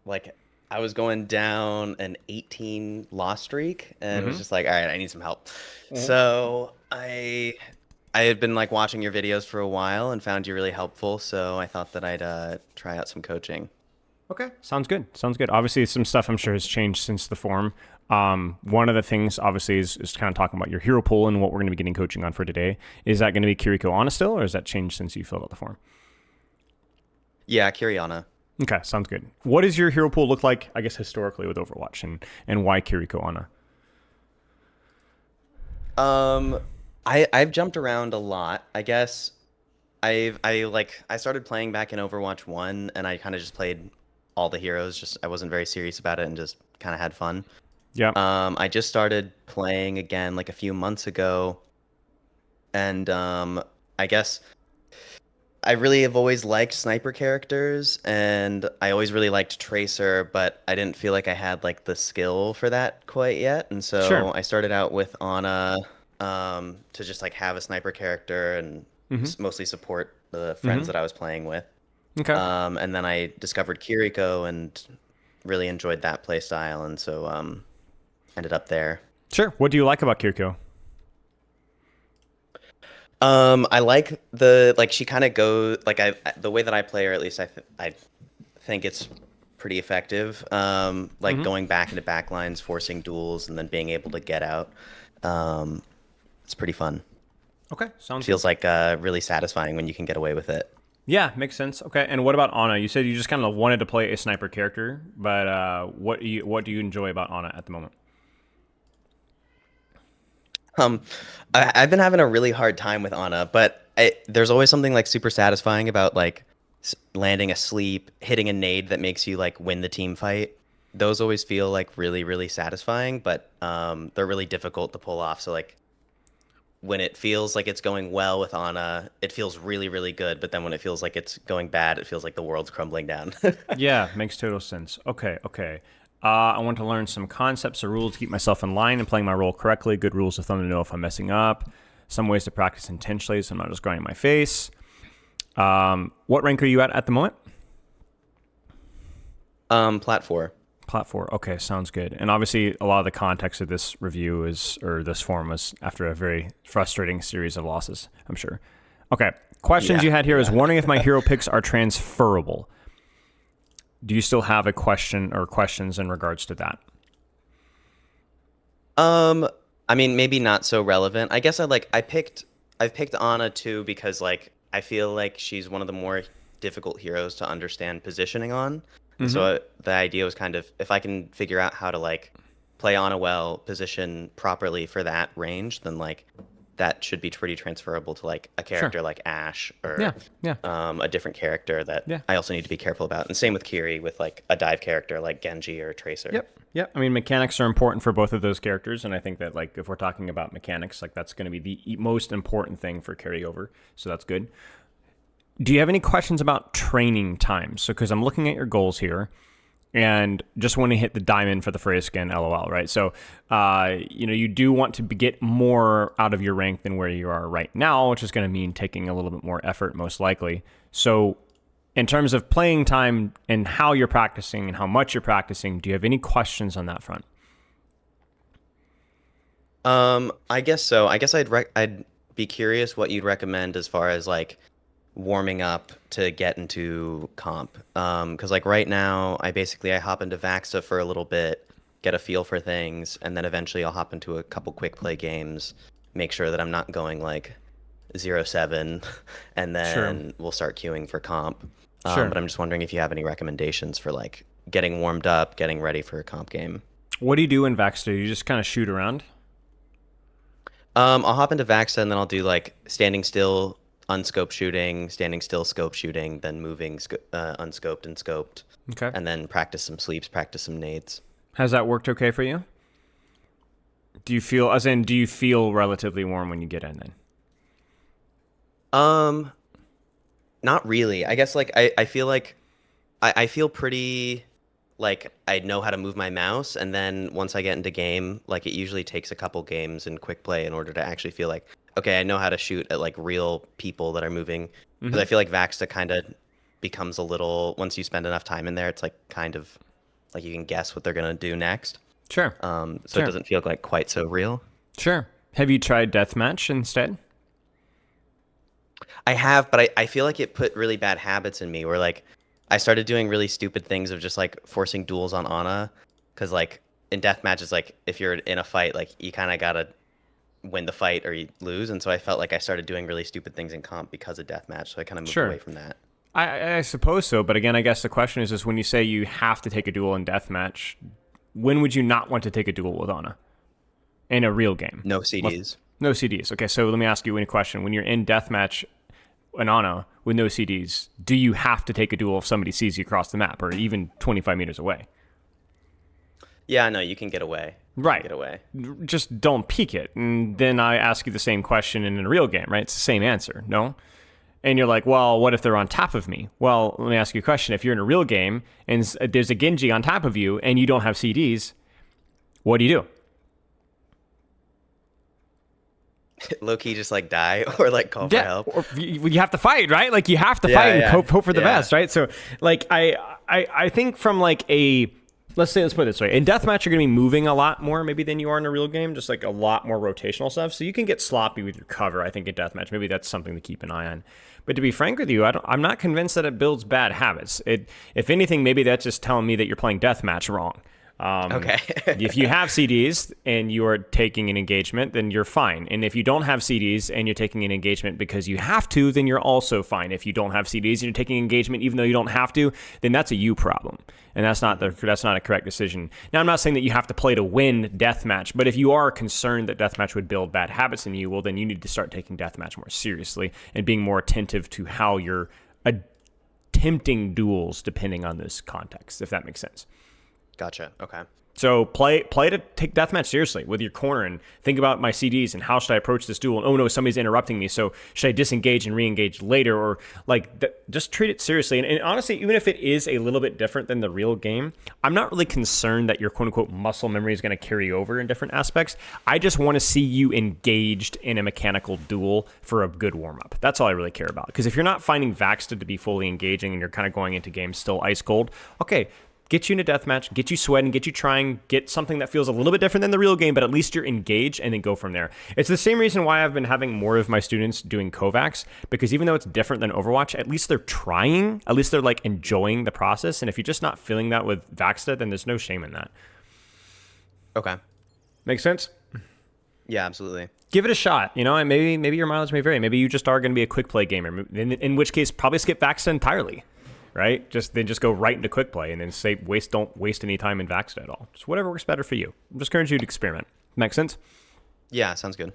like I was going down an 18 loss streak and was Mm-hmm. just like, all right, I need some help. Mm-hmm. So I had been like watching your videos for a while and found you really helpful, so I thought that I'd try out some coaching. Okay, sounds good. Sounds good. Obviously, some stuff I'm sure has changed since the forum. One of the things, obviously, is kind of talking about your hero pool and what we're going to be getting coaching on for today. Is that going to be Kiriko Ana still, or has that changed since you filled out the form? Yeah, Kiriana. Okay, sounds good. What does your hero pool look like, I guess, historically with Overwatch, and why Kiriko Ana? Um, I've jumped around a lot. I guess I started playing back in Overwatch 1 and I kind of just played all the heroes. Just I wasn't very serious about it and just kind of had fun. Yep. I just started playing again like a few months ago, and I guess I really have always liked sniper characters, and I always really liked Tracer, but I didn't feel like I had like the skill for that quite yet, and Sure. so I started out with Ana, to just like have a sniper character and Mm-hmm. mostly support the friends Mm-hmm. that I was playing with. Okay. And then I discovered Kiriko and really enjoyed that play style, and so ended up there. Sure. What do you like about Kiriko? I like the like she kind of goes like the way that I play her, at least I think it's pretty effective. Like Mm-hmm. going back into backlines, forcing duels, and then being able to get out. Um, it's pretty fun. Okay, It sounds good. feels like really satisfying when you can get away with it. Yeah, makes sense. Okay, and what about Ana? You said you just kind of wanted to play a sniper character, but what do you enjoy about Ana at the moment? Um, I've been having a really hard time with Ana, but there's always something like super satisfying about like landing a sleep, hitting a nade that makes you like win the team fight. Those always feel like really, really satisfying, but they're really difficult to pull off. So like when it feels like it's going well with Ana, it feels really, really good. But then when it feels like it's going bad, it feels like the world's crumbling down. Yeah, makes total sense. Okay, okay. I want to learn some concepts or rules to keep myself in line and playing my role correctly. Good rules of thumb to know if I'm messing up. Some ways to practice intentionally so I'm not just grinding my face. What rank are you at the moment? Plat 4. Plat 4. Okay, sounds good. And obviously, a lot of the context of this review or this forum was after a very frustrating series of losses, I'm sure. Okay, questions Yeah, you had here is yeah. wondering if my hero picks are transferable. Do you still have a question or questions in regards to that? Um, I mean, maybe not so relevant. I guess I've picked Ana too because like I feel like she's one of the more difficult heroes to understand positioning on. And so Mm-hmm. the idea was kind of if I can figure out how to like play Ana well, position properly for that range, then like that should be pretty transferable to like a Sure. character like Ash Yeah. or Yeah. a different character that Yeah. I also need to be careful about. And same with Kiri with like a dive character like Genji or Tracer. Yep. Yep. I mean, mechanics are important for both of those characters, and I think that like if we're talking about mechanics, like that's going to be the most important thing for carryover. So that's good. Do you have any questions about training times? So, because I'm looking at your goals here, and just want to hit the diamond for the phrase skin, lol, right? So, you do want to get more out of your rank than where you are right now, which is going to mean taking a little bit more effort, most likely. So, in terms of playing time and how you're practicing and how much you're practicing, do you have any questions on that front? I guess so. I guess I'd be curious what you'd recommend as far as like warming up to get into comp. Because like right now, I hop into Vaxa for a little bit, get a feel for things, and then eventually I'll hop into a couple quick play games, make sure that I'm not going like 0-7, and Sure. then we'll start queuing for comp. Sure. But I'm just wondering if you have any recommendations for like getting warmed up, getting ready for a comp game. What do you do in Vax? Do you just kind of shoot around? I'll hop into Vaxa and then I'll do like standing still, unscoped shooting, standing still, scope shooting, then moving, unscoped and scoped, Okay. and then practice some sleeps, practice some nades. Has that worked okay for you? Do you feel relatively warm when you get in then? Um, Not really. I guess like I feel like I feel pretty like I know how to move my mouse, and then once I get into game, like it usually takes a couple games in quick play in order to actually feel like okay, I know how to shoot at like real people that are moving. Because Mm-hmm. I feel like Vaxta kind of becomes a little, once you spend enough time in there, it's like kind of like you can guess what they're gonna do next. Sure. So it doesn't feel like quite so real. Sure. Have you tried deathmatch instead? I have, but I feel like it put really bad habits in me where like I started doing really stupid things of just like forcing duels on Ana. Because like in deathmatch, it's like if you're in a fight, like you kind of gotta win the fight or you lose. And so I felt like I started doing really stupid things in comp because of deathmatch. So I kind of moved away from that. I suppose so, but again, I guess the question is just when you say you have to take a duel in deathmatch, when would you not want to take a duel with Ana in a real game? No CDs. No CDs. Okay, so let me ask you a question. When you're in deathmatch in Ana with no CDs, do you have to take a duel if somebody sees you across the map or even 25 meters away? Yeah, no, you can get away. Right. Get away. Just don't peek it. And then I ask you the same question in a real game, right? It's the same answer, no? And you're like, well, what if they're on top of me? Well, let me ask you a question. If you're in a real game and there's a Genji on top of you and you don't have CDs, what do you do? Low-key just like die or like call for help. Or you have to fight, right? Like you have to fight and hope for the best, right? So like I think from like let's put it this way. In deathmatch, you're going to be moving a lot more maybe than you are in a real game, just like a lot more rotational stuff. So you can get sloppy with your cover, I think, in deathmatch. Maybe that's something to keep an eye on. But to be frank with you, I'm not convinced that it builds bad habits. If anything, maybe that's just telling me that you're playing deathmatch wrong. Okay. If you have CDs and you are taking an engagement, then you're fine. And if you don't have CDs and you're taking an engagement because you have to, then you're also fine. If you don't have CDs and you're taking engagement even though you don't have to, then that's a you problem. And that's not a correct decision. Now, I'm not saying that you have to play to win deathmatch, but if you are concerned that deathmatch would build bad habits in you, well, then you need to start taking deathmatch more seriously and being more attentive to how you're attempting duels depending on this context, if that makes sense. Gotcha. Okay. So play to take deathmatch seriously with your corner and think about my CDs and how should I approach this duel? And, oh no, somebody's interrupting me. So should I disengage and re-engage later? Or like just treat it seriously. And honestly, even if it is a little bit different than the real game, I'm not really concerned that your quote unquote muscle memory is going to carry over in different aspects. I just want to see you engaged in a mechanical duel for a good warm up. That's all I really care about. Because if you're not finding Vaxted to be fully engaging and you're kind of going into games still ice cold, okay, get you into deathmatch, get you sweating, get you trying, get something that feels a little bit different than the real game, but at least you're engaged, and then go from there. It's the same reason why I've been having more of my students doing Kovacs, because even though it's different than Overwatch, at least they're trying, at least they're like enjoying the process, and if you're just not feeling that with Vaxted, then there's no shame in that. Okay. Make sense? Yeah, absolutely. Give it a shot, and maybe your mileage may vary. Maybe you just are going to be a quick play gamer, in which case probably skip Vaxted entirely. Right? Just go right into quick play and then don't waste any time in Vaxed at all. Just whatever works better for you. I'm just encouraging you to experiment. Make sense? Yeah, sounds good.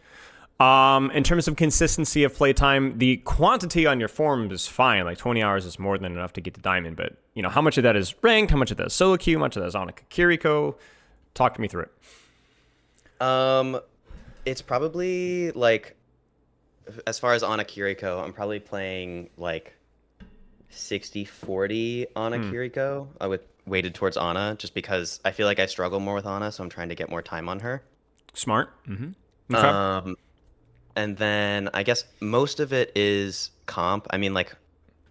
In terms of consistency of playtime, the quantity on your form is fine. Like 20 hours is more than enough to get to Diamond. But how much of that is ranked? How much of that is solo queue? How much of that is on a Kiriko? Talk to me through it. It's probably like, as far as on a Kiriko, I'm probably playing like 60-40 Ana Kiriko. I would weighted towards Ana just because I feel like I struggle more with Ana, so I'm trying to get more time on her. Smart. Mm-hmm. Okay. And then I guess most of it is comp. I mean, like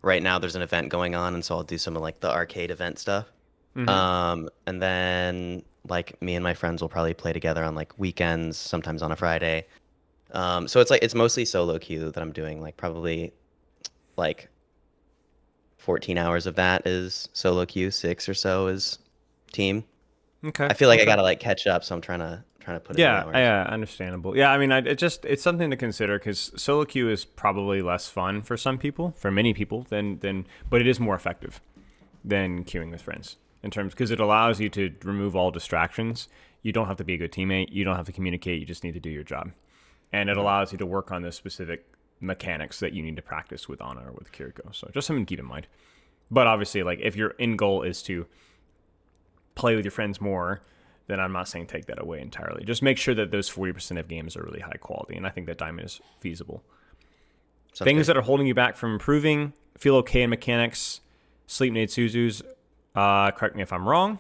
right now there's an event going on, and so I'll do some of like the arcade event stuff. Mm-hmm. And then like me and my friends will probably play together on like weekends, sometimes on a Friday. So it's mostly solo queue that I'm doing. Like probably like 14 hours of that is solo queue, 6 or so is team. Okay. I feel like I gotta like catch up, so I'm trying to put in hours. Yeah, understandable. Yeah, I mean, it's something to consider because solo queue is probably less fun for some people, for many people, but it is more effective than queuing with friends in terms because it allows you to remove all distractions. You don't have to be a good teammate. You don't have to communicate. You just need to do your job, and it allows you to work on the specific mechanics that you need to practice with Ana or with Kiriko. So just something to keep in mind. But obviously, like if your end goal is to play with your friends more, then I'm not saying take that away entirely. Just make sure that those 40% of games are really high quality, and I think that Diamond is feasible. Things that are holding you back from improving, feel okay in mechanics, sleep nade Suzus, correct me if I'm wrong.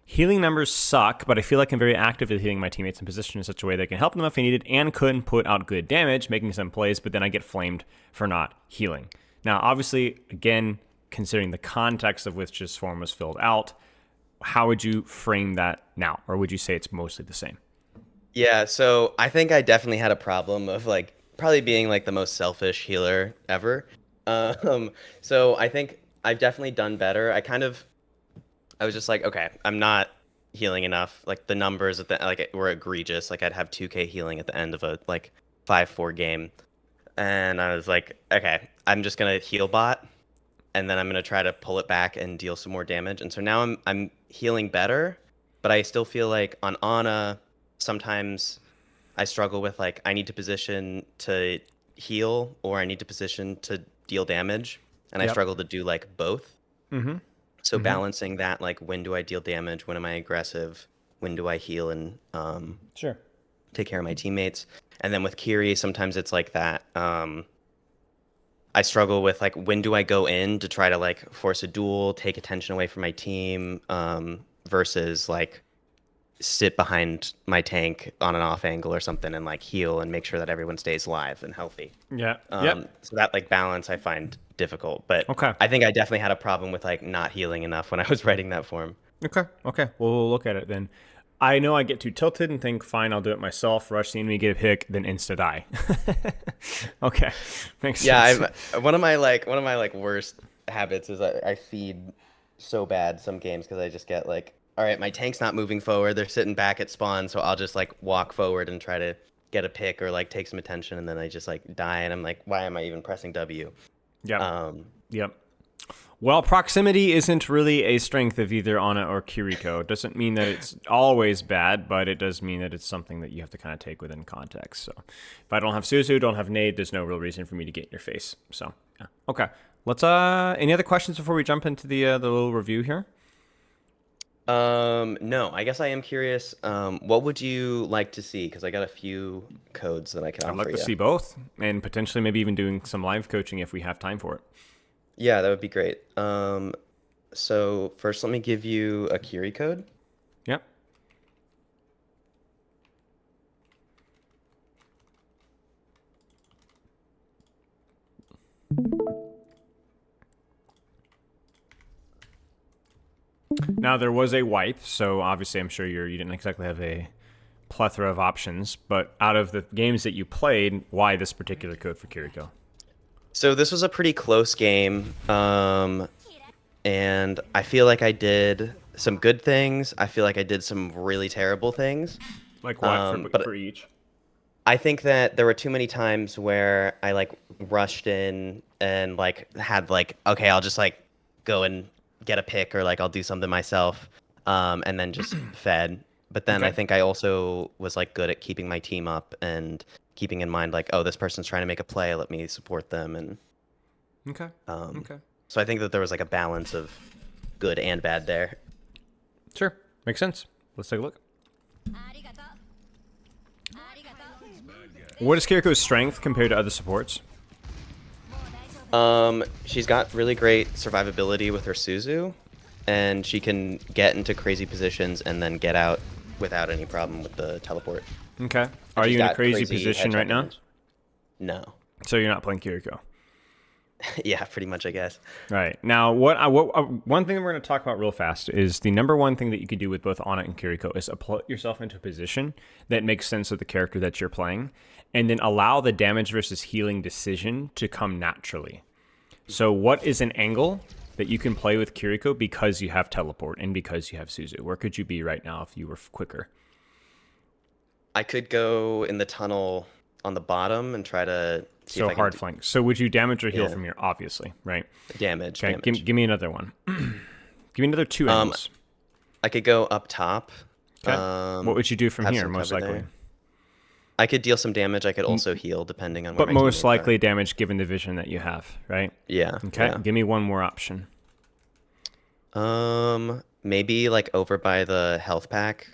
Healing numbers suck, but I feel like I'm very active at hitting my teammates in position in such a way that I can help them if I need it and couldn't put out good damage, making some plays, but then I get flamed for not healing. Now, obviously, again, considering the context of which this form was filled out, how would you frame that now? Or would you say it's mostly the same? Yeah, so I think I definitely had a problem of like probably being like the most selfish healer ever. Um, so I think I've definitely done better. I was just like, okay, I'm not healing enough. Like the numbers at the like were egregious. Like I'd have 2K healing at the end of a like 5-4 game, and I was like, okay, I'm just gonna heal bot, and then I'm gonna try to pull it back and deal some more damage. And so now I'm healing better, but I still feel like on Ana sometimes I struggle with like I need to position to heal or I need to position to deal damage, and I Yep. struggle to do like both. Mm-hmm. So Mm-hmm. balancing that, like when do I deal damage, when am I aggressive, when do I heal and Sure. take care of my teammates, and then with Kiri sometimes it's like that. I struggle with like when do I go in to try to like force a duel, take attention away from my team, versus like sit behind my tank on an off angle or something and like heal and make sure that everyone stays alive and healthy. Yeah. Yep. So that like balance I find difficult, but Okay. I think I definitely had a problem with like not healing enough when I was writing that form. Okay. Okay. Well, we'll look at it then. I know I get too tilted and think, fine, I'll do it myself. Rush the enemy, get a pick, then insta die. Okay, makes sense. Yeah, one of my like worst habits is I feed so bad some games because I just get like, all right, my tank's not moving forward. They're sitting back at spawn, so I'll just like walk forward and try to get a pick or like take some attention, and then I just like die, and I'm like, why am I even pressing W? Yep. Yep. Well, proximity isn't really a strength of either Ana or Kiriko. It doesn't mean that it's always bad, but it does mean that it's something that you have to kind of take within context. So if I don't have Suzu, don't have Nade, there's no real reason for me to get in your face. So, yeah. Okay. Let's, any other questions before we jump into the little review here? No, I guess I am curious. What would you like to see? Because I got a few codes that I can I'd offer like to you. see both, and potentially maybe even doing some live coaching if we have time for it. Yeah, that would be great. So first, let me give you a Kiri code. Yep. Now, there was a wipe, so obviously I'm sure you didn't exactly have a plethora of options, but out of the games that you played, why this particular code for Kiriko? So this was a pretty close game, and I feel like I did some good things. I feel like I did some really terrible things. Like what But for each? I think that there were too many times where I like rushed in and like had like, okay, I'll just like go and get a pick or like I'll do something myself, and then just fed. But then Okay. I think I also was like good at keeping my team up and keeping in mind like, oh, this person's trying to make a play, let me support them. And Okay. Okay. so I think that there was like a balance of good and bad there. Sure. Makes sense. Let's take a look. What is Kiriko's strength compared to other supports? She's got really great survivability with her Suzu, and she can get into crazy positions and then get out without any problem with the teleport. Okay. Are She's you in a got crazy position headshot right now? damage. No. So you're not playing Kiriko. Yeah, pretty much, I guess. Right. Now, one thing that we're going to talk about real fast is the number one thing that you could do with both Ana and Kiriko is put yourself into a position that makes sense of the character that you're playing, and then allow the damage versus healing decision to come naturally. So what is an angle that you can play with Kiriko because you have teleport and because you have Suzu? Where could you be right now if you were quicker? I could go in the tunnel on the bottom and try to see So if I hard can flank. So would you damage or heal Yeah. from here? Obviously, right? damage. Okay, damage. give me another one. Give me another two angles. I could go up top. Okay. What would you do from have here, some most cover likely? there. I could deal some damage. I could also heal depending on where But my most teammates are. likely damage given the vision that you have, right? Yeah. Okay, yeah. give me one more option. Maybe like over by the health pack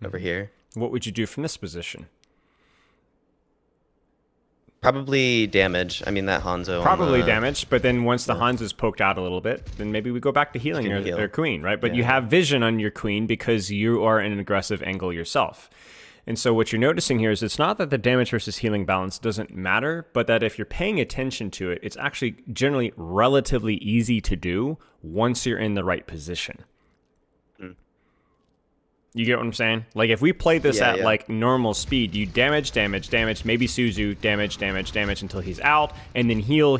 over here. What would you do from this position? Probably damage. I mean that Hanzo. Probably on the, damage, but then once the Hans is poked out a little bit, then maybe we go back to healing can heal. their queen, right? But you Yeah. have vision on your queen because you are in an aggressive angle yourself. And so what you're noticing here is it's not that the damage versus healing balance doesn't matter, but that if you're paying attention to it, it's actually generally relatively easy to do once you're in the right position. You get what I'm saying? Like, if we play this at, like, normal speed, you damage, maybe Suzu, damage until he's out, and then heal.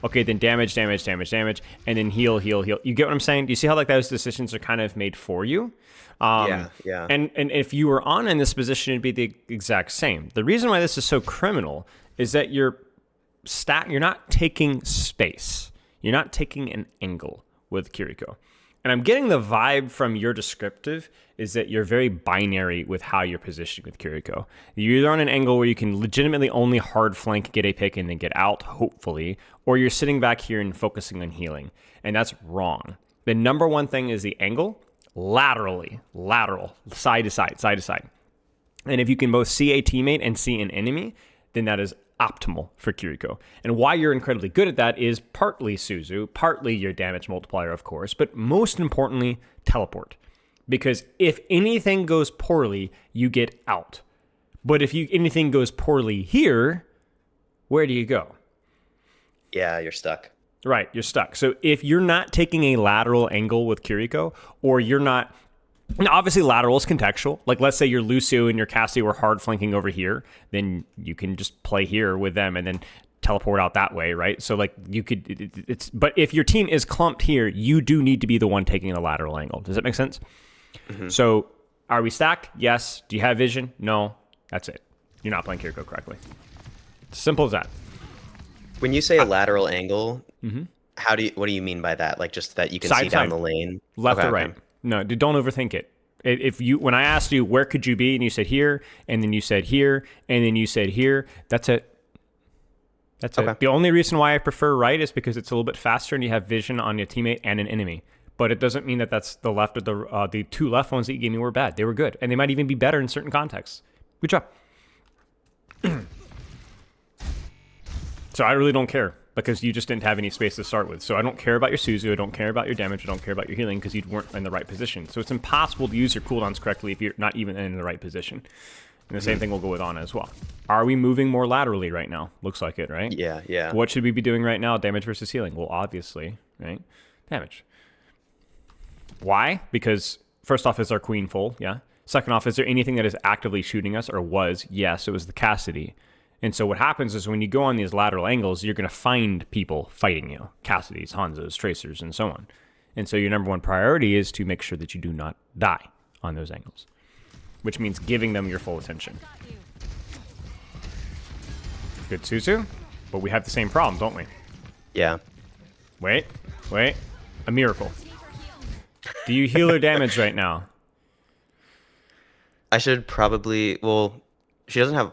Okay, then damage, and then heal. You get what I'm saying? Do you see how, like, those decisions are kind of made for you? And if you were on in this position, it'd be the exact same. The reason why this is so criminal is that you're not taking space. You're not taking an angle with Kiriko. And I'm getting the vibe from your descriptive is that you're very binary with how you're positioning with Kiriko. You're either on an angle where you can legitimately only hard flank, get a pick, and then get out, hopefully, or you're sitting back here and focusing on healing. And that's wrong. The number one thing is the angle, lateral, side to side. And if you can both see a teammate and see an enemy, then that is optimal for Kiriko. And why you're incredibly good at that is partly Suzu, partly your damage multiplier, of course, but most importantly, teleport. Because if anything goes poorly, you get out. But if anything goes poorly here, where do you go? Yeah, you're stuck. Right, you're stuck. So if you're not taking a lateral angle with Kiriko, or you're not... Now, obviously, lateral is contextual. Like, let's say your Lucio and your Cassie were hard flanking over here, then you can just play here with them and then teleport out that way, right? So, like, you could... But if your team is clumped here, you do need to be the one taking a lateral angle. Does that make sense? Mm-hmm. So, are we stacked? Yes. Do you have vision? No. That's it. You're not playing Kiriko correctly. Simple as that. When you say a lateral angle, what do you mean by that? Like, just that you can see down the lane? Left or right. No, don't overthink it. When I asked you where could you be, and you said here, and then you said here, and then you said here, that's it. That's it. The only reason why I prefer right is because it's a little bit faster, and you have vision on your teammate and an enemy. But it doesn't mean that that's the left of the two left ones that you gave me were bad. They were good, and they might even be better in certain contexts. Good job. So I really don't care, because you just didn't have any space to start with. So I don't care about your Suzu, I don't care about your damage, I don't care about your healing, because you weren't in the right position. So it's impossible to use your cooldowns correctly if you're not even in the right position. And the same thing will go with Ana as well. Are we moving more laterally right now? Looks like it, right? Yeah. What should we be doing right now? Damage versus healing. Well, obviously, right? Damage. Why? Because first off, is our queen full? Yeah. Second off, is there anything that is actively shooting us, or was? Yes, it was the Cassidy. And so what happens is when you go on these lateral angles, you're going to find people fighting you. Cassidys, Hanzos, Tracers, and so on. And so your number one priority is to make sure that you do not die on those angles, which means giving them your full attention. Good Suzu, but we have the same problem, don't we? Yeah. Wait. A miracle. Do you heal or damage right now? I should probably... Well, she doesn't have...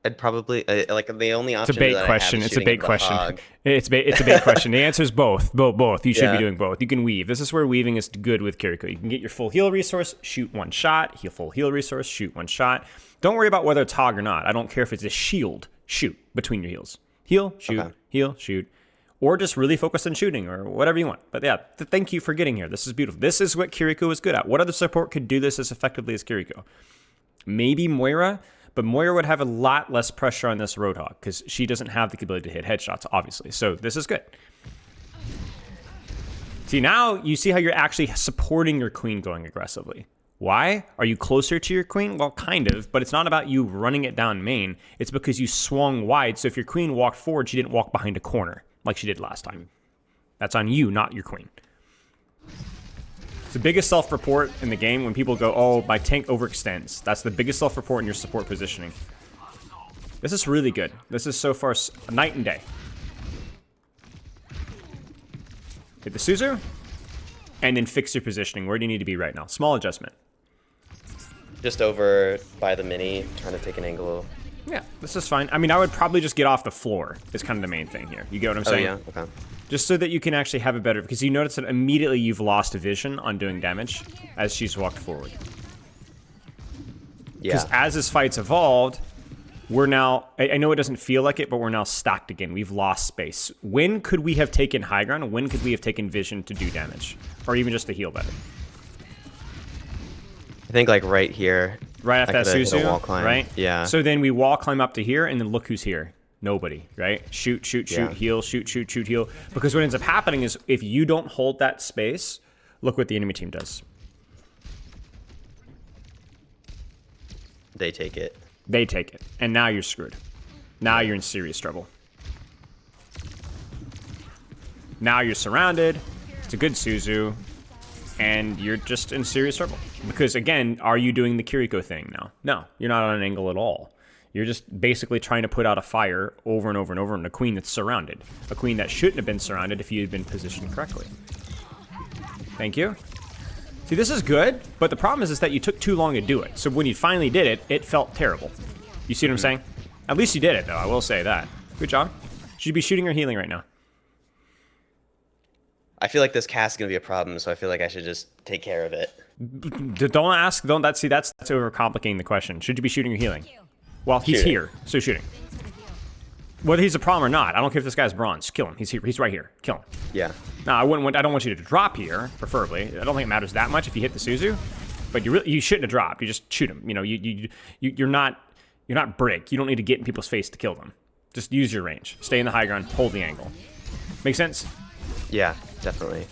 I'd probably... like, the only option... It's a bait question. It's a bait question. It's a bait question. The answer is both. Both. You should be doing both. You can weave. This is where weaving is good with Kiriko. You can get your full heal resource, shoot one shot. Full heal resource, shoot one shot. Don't worry about whether it's hog or not. I don't care if it's a shield. Shoot between your heals. Heal, shoot, heal, shoot. Or just really focus on shooting, or whatever you want. But yeah, thank you for getting here. This is beautiful. This is what Kiriko is good at. What other support could do this as effectively as Kiriko? Maybe Moira, but Moira would have a lot less pressure on this Roadhog, because she doesn't have the ability to hit headshots, obviously. So this is good. See, now you see how you're actually supporting your queen going aggressively. Why? Are you closer to your queen? Well, kind of, but it's not about you running it down main. It's because you swung wide, so if your queen walked forward, she didn't walk behind a corner like she did last time. That's on you, not your queen. It's the biggest self-report in the game when people go, oh, my tank overextends. That's the biggest self-report in your support positioning. This is really good. This is so far a night and day. Hit the Suzu, and then fix your positioning. Where do you need to be right now? Small adjustment. Just over by the mini, trying to take an angle. Yeah, this is fine. I mean, I would probably just get off the floor is kind of the main thing here. You get what I'm saying? Oh, yeah? Okay. Just so that you can actually have a better... Because you notice that immediately you've lost a vision on doing damage as she's walked forward. Yeah. Because as this fight's evolved, we're now... I know it doesn't feel like it, but we're now stacked again. We've lost space. When could we have taken high ground? When could we have taken vision to do damage? Or even just to heal better? I think like right here. Right I after that could have hit a Suzu, wall climb. right? Yeah. So then we wall climb up to here, and then look who's here. Nobody, right? Shoot, shoot, shoot, Yeah. heal, shoot, shoot, shoot, heal. Because what ends up happening is if you don't hold that space, look what the enemy team does. They take it. They take it, and now you're screwed. Now you're in serious trouble. Now you're surrounded. It's a good Suzu, and you're just in serious trouble. Because again, are you doing the Kiriko thing now? No, you're not on an angle at all. You're just basically trying to put out a fire over and over and over on a queen that's surrounded. A queen that shouldn't have been surrounded if you had been positioned correctly. Thank you. See, this is good, but the problem is that you took too long to do it. So when you finally did it, it felt terrible. You see what I'm saying? At least you did it, though. I will say that. Good job. Should you be shooting or healing right now? I feel like this cast is gonna be a problem, so I feel like I should just take care of it. Don't ask. Don't that see? That's overcomplicating the question. Should you be shooting or healing? Well, he's Shooting. here, so shooting. Whether he's a problem or not, I don't care if this guy's bronze. Kill him. He's here. He's right here. Kill him. Yeah. Now, I don't want you to drop here, preferably. I don't think it matters that much if you hit the Suzu, but you shouldn't have dropped. You just shoot him. You know, you're not brick. You don't need to get in people's face to kill them. Just use your range. Stay in the high ground. Hold the angle. Make sense? Yeah, definitely.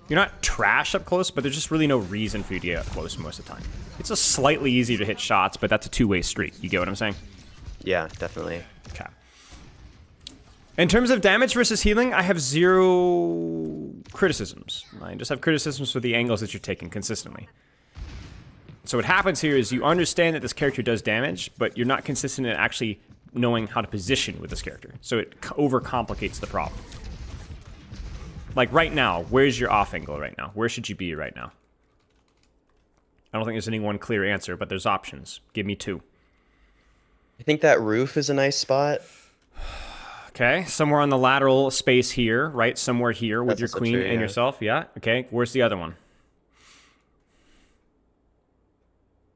You're not trash up close, but there's just really no reason for you to get up close most of the time. It's just slightly easier to hit shots, but that's a two-way street. You get what I'm saying? Yeah, definitely. Okay. In terms of damage versus healing, I have 0 criticisms. I just have criticisms for the angles that you're taking consistently. So what happens here is you understand that this character does damage, but you're not consistent in actually knowing how to position with this character. So it overcomplicates the problem. Like right now, where's your off angle right now? Where should you be right now? I don't think there's any one clear answer, but there's options. Give me 2. I think that roof is a nice spot. Okay, somewhere on the lateral space here, right? Somewhere here with That's your also queen true, and yeah. yourself. Yeah, okay. Where's the other one?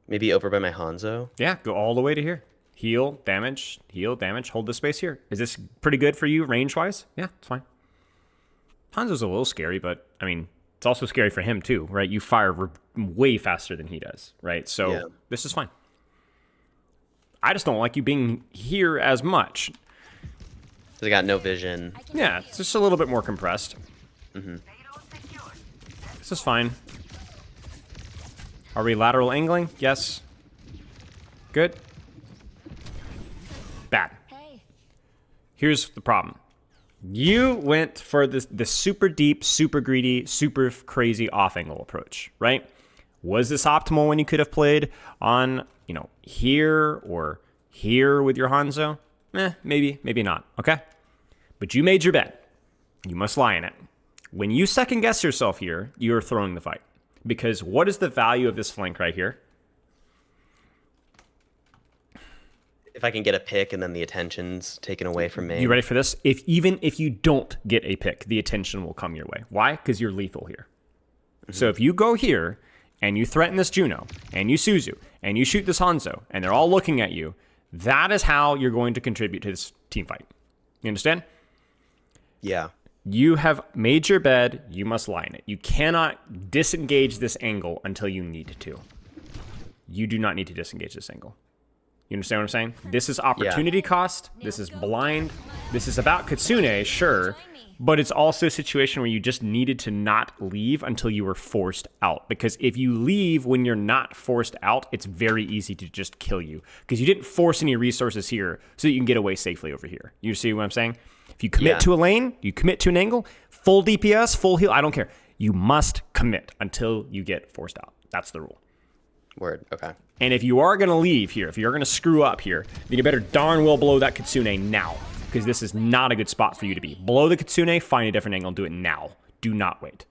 Maybe over by my Hanzo. Yeah, go all the way to here. Heal, damage, hold the space here. Is this pretty good for you range-wise? Yeah, it's fine. Hanzo's a little scary, but, I mean, it's also scary for him too, right? You fire way faster than he does, right? So Yeah. This is fine. I just don't like you being here as much. I got no vision. Yeah, it's just a little bit more compressed. This is fine. Are we lateral angling? Yes. Good. Bad. Here's the problem. You went for the super deep, super greedy, super crazy off angle approach, right? Was this optimal when you could have played on, you know, here or here with your Hanzo? Maybe, maybe not, okay? But you made your bet. You must lie in it. When you second guess yourself here, you're throwing the fight. Because what is the value of this flank right here? If I can get a pick and then the attention's taken away from me. You ready for this? Even if you don't get a pick, the attention will come your way. Why? Because you're lethal here. So if you go here and you threaten this Juno and you Suzu and you shoot this Hanzo and they're all looking at you, that is how you're going to contribute to this team fight. You understand? Yeah. You have made your bed. You must lie in it. You cannot disengage this angle until you need to. You do not need to disengage this angle. You understand what I'm saying? This is opportunity cost. This is blind. This is about Kitsune, sure. But it's also a situation where you just needed to not leave until you were forced out. Because if you leave when you're not forced out, it's very easy to just kill you. Because you didn't force any resources here so that you can get away safely over here. You see what I'm saying? If you commit to a lane, you commit to an angle, full DPS, full heal, I don't care. You must commit until you get forced out. That's the rule. Word. Okay. And if you are going to leave here, if you're going to screw up here, then you better darn well blow that Kitsune now. Because this is not a good spot for you to be. Blow the Kitsune, find a different angle, and do it now. Do not wait.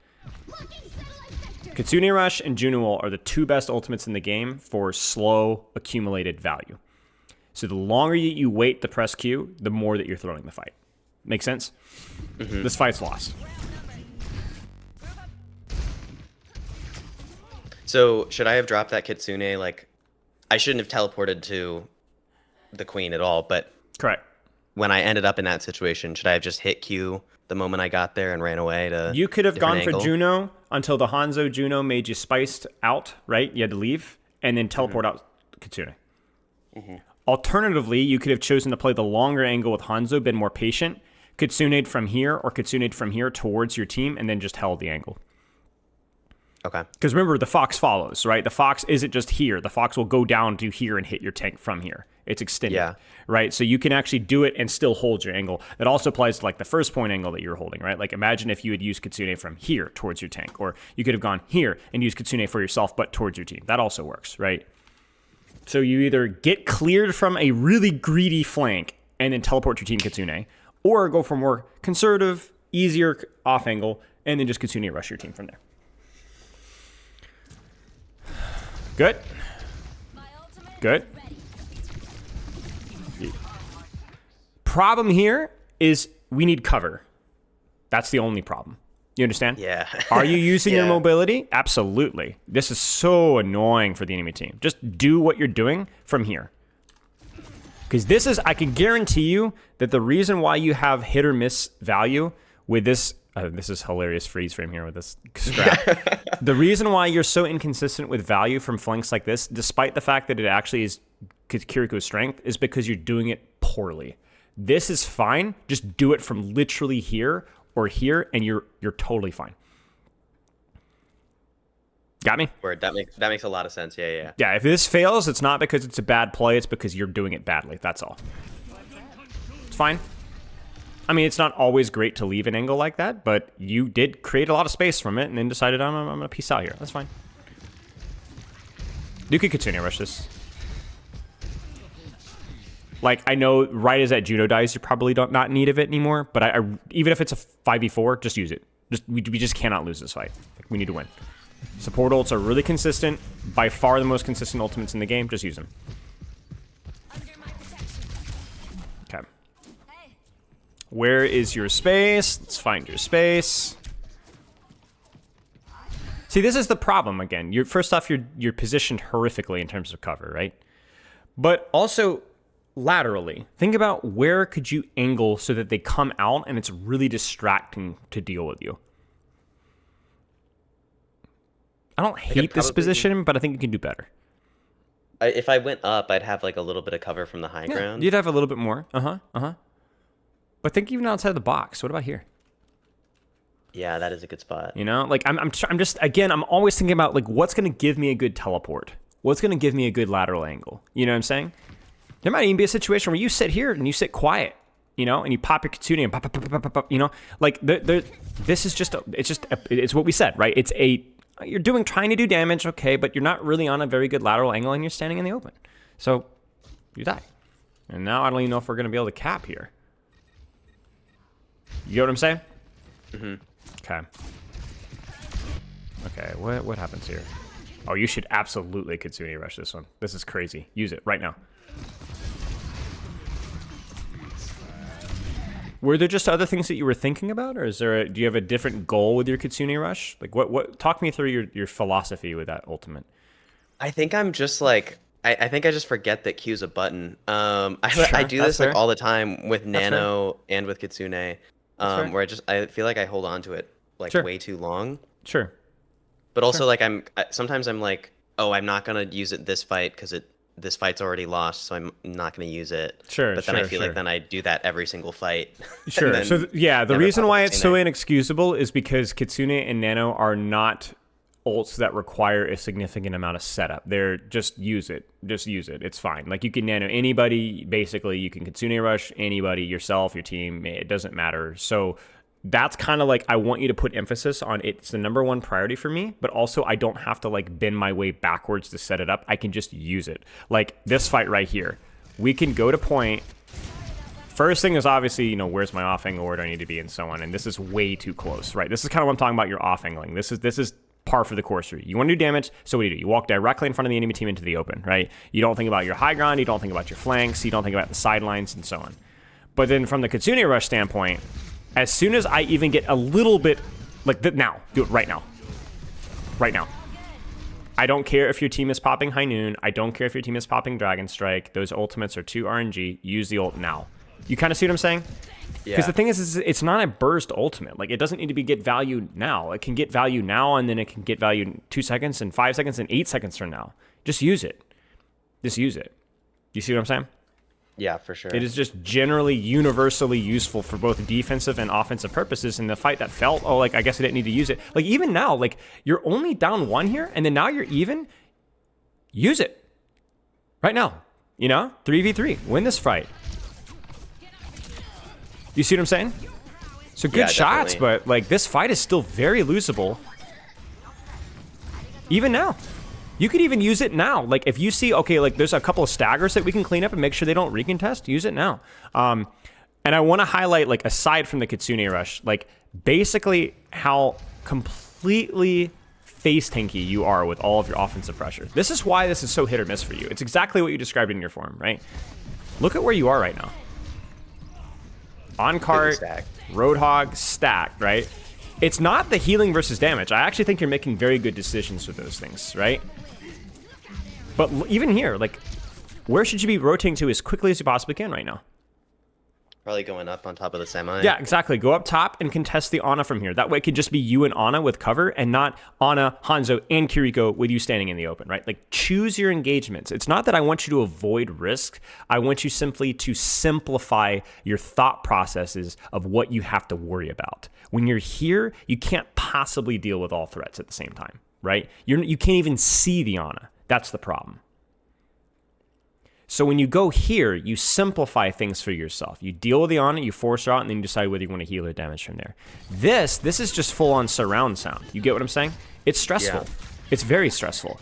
Kitsune Rush and Juno are the 2 best ultimates in the game for slow accumulated value. So the longer you wait to press Q, the more that you're throwing the fight. Make sense? Mm-hmm. This fight's lost. So should I have dropped that Kitsune? Like, I shouldn't have teleported to the queen at all, but Correct. when I ended up in that situation, should I have just hit Q the moment I got there and ran away to. You could have different gone angle. for Juno until the Hanzo Juno made you spiced out, right? You had to leave and then teleport out Kitsune. Alternatively, you could have chosen to play the longer angle with Hanzo, been more patient, Kitsune'd from here or Kitsune'd from here towards your team, and then just held the angle. Okay. Because remember, the Fox follows, right? The Fox isn't just here. The Fox will go down to here and hit your tank from here. It's extended, right? So you can actually do it and still hold your angle. That also applies to like the first point angle that you're holding, right? Like imagine if you had used Kitsune from here towards your tank, or you could have gone here and used Kitsune for yourself, but towards your team. That also works, right? So you either get cleared from a really greedy flank and then teleport your team Kitsune, or go for more conservative, easier off angle, and then just Kitsune rush your team from there. Good. Good. Problem here is we need cover. That's the only problem. You understand? Yeah. Are you using your mobility? Absolutely. This is so annoying for the enemy team. Just do what you're doing from here. Because this is, I can guarantee you that the reason why you have hit or miss value with this, this is hilarious freeze frame here with this scrap. The reason why you're so inconsistent with value from flanks like this, despite the fact that it actually is Kiriko's strength, is because you're doing it poorly. This is fine. Just do it from literally here or here, and you're totally fine. Got me? Word. That makes a lot of sense. Yeah. Yeah, if this fails, it's not because it's a bad play, it's because you're doing it badly. That's all. It's fine. I mean, it's not always great to leave an angle like that, but you did create a lot of space from it and then decided, I'm going to peace out here. That's fine. You could continue to rush this. Like, I know right as that Juno dies, you probably don't not need of it anymore, but I even if it's a 5v4, just use it. We just cannot lose this fight. Like, we need to win. Support ults are really consistent. By far the most consistent ultimates in the game. Just use them. Okay. Where is your space? Let's find your space. See, this is the problem again. First off, you're positioned horrifically in terms of cover, right? But also laterally. Think about where could you angle so that they come out and it's really distracting to deal with you. I don't hate this position, but I think you can do better. If I went up, I'd have like a little bit of cover from the high ground. You'd have a little bit more. But think even outside the box. What about here? Yeah, that is a good spot. You know, like I'm just again, I'm always thinking about like what's going to give me a good teleport. What's going to give me a good lateral angle? You know what I'm saying? There might even be a situation where you sit here and you sit quiet, you know, and you pop your Kitsune and pop, you know, like this is just it's what we said, right? You're trying to do damage, okay, but you're not really on a very good lateral angle and you're standing in the open. So you die. And now I don't even know if we're going to be able to cap here. You know what I'm saying? Okay. Okay, what happens here? Oh, you should absolutely Kitsune rush this one. This is crazy. Use it right now. Were there just other things that you were thinking about, or do you have a different goal with your Kitsune rush? Like, what? Talk me through your philosophy with that ultimate. I think I'm just like I think I just forget that Q's a button. I do this like all the time with Nano and with Kitsune, where I feel like I hold on to it like way too long. Sure. But also like sometimes I'm like, oh, I'm not gonna use it this fight because this fight's already lost, so I'm not going to use it. Sure. But then I feel like then I do that every single fight. Sure. So the reason why it's so inexcusable is because Kitsune and Nano are not ults that require a significant amount of setup. They're just use it. Just use it. It's fine. Like you can Nano anybody, basically you can Kitsune rush anybody, yourself, your team, it doesn't matter. So that's kind of like, I want you to put emphasis on it's the number one priority for me, but also I don't have to like bend my way backwards to set it up. I can just use it. Like this fight right here, we can go to point. First thing is obviously, you know, where's my off angle, where do I need to be, and so on. And this is way too close, right? This is kind of what I'm talking about, your off angling. This is par for the course for you. You want to do damage, so what do? You walk directly in front of the enemy team into the open, right? You don't think about your high ground, you don't think about your flanks, you don't think about the sidelines, and so on. But then from the Kitsune rush standpoint, as soon as I even get a little bit, like now, do it right now. Right now. I don't care if your team is popping High Noon. I don't care if your team is popping Dragon Strike. Those ultimates are too RNG. Use the ult now. You kind of see what I'm saying? Because the Yeah. thing is it's not a burst ultimate. Like, it doesn't need to be get value now. It can get value now, and then it can get value in 2 seconds and 5 seconds and 8 seconds from now. Just use it. Just use it. You see what I'm saying? Yeah, for sure. It is just generally universally useful for both defensive and offensive purposes. In the fight that felt, oh, like, I guess I didn't need to use it. Like, even now, like, you're only down 1 here, and then now you're even. Use it. Right now. You know? 3v3. Win this fight. You see what I'm saying? So good shots, definitely. but like this fight is still very losable. Even now. You could even use it now. Like if you see, okay, like there's a couple of staggers that we can clean up and make sure they don't recontest, use it now. And I want to highlight, like, aside from the Kitsune Rush, like basically how completely face tanky you are with all of your offensive pressure. This is why this is so hit or miss for you. It's exactly what you described in your form, right? Look at where you are right now. On cart, Roadhog, stacked, right? It's not the healing versus damage. I actually think you're making very good decisions with those things, right? But even here, like, where should you be rotating to as quickly as you possibly can right now? Probably going up on top of the semi. Yeah, exactly. Go up top and contest the Ana from here. That way it could just be you and Ana with cover and not Ana, Hanzo, and Kiriko with you standing in the open, right? Like, choose your engagements. It's not that I want you to avoid risk. I want you simply to simplify your thought processes of what you have to worry about. When you're here, you can't possibly deal with all threats at the same time, right? You can't even see the Ana. That's the problem. So when you go here, you simplify things for yourself. You deal with the Ana, you force her out, and then you decide whether you want to heal or damage from there. This is just full-on surround sound. You get what I'm saying? It's stressful. Yeah. It's very stressful.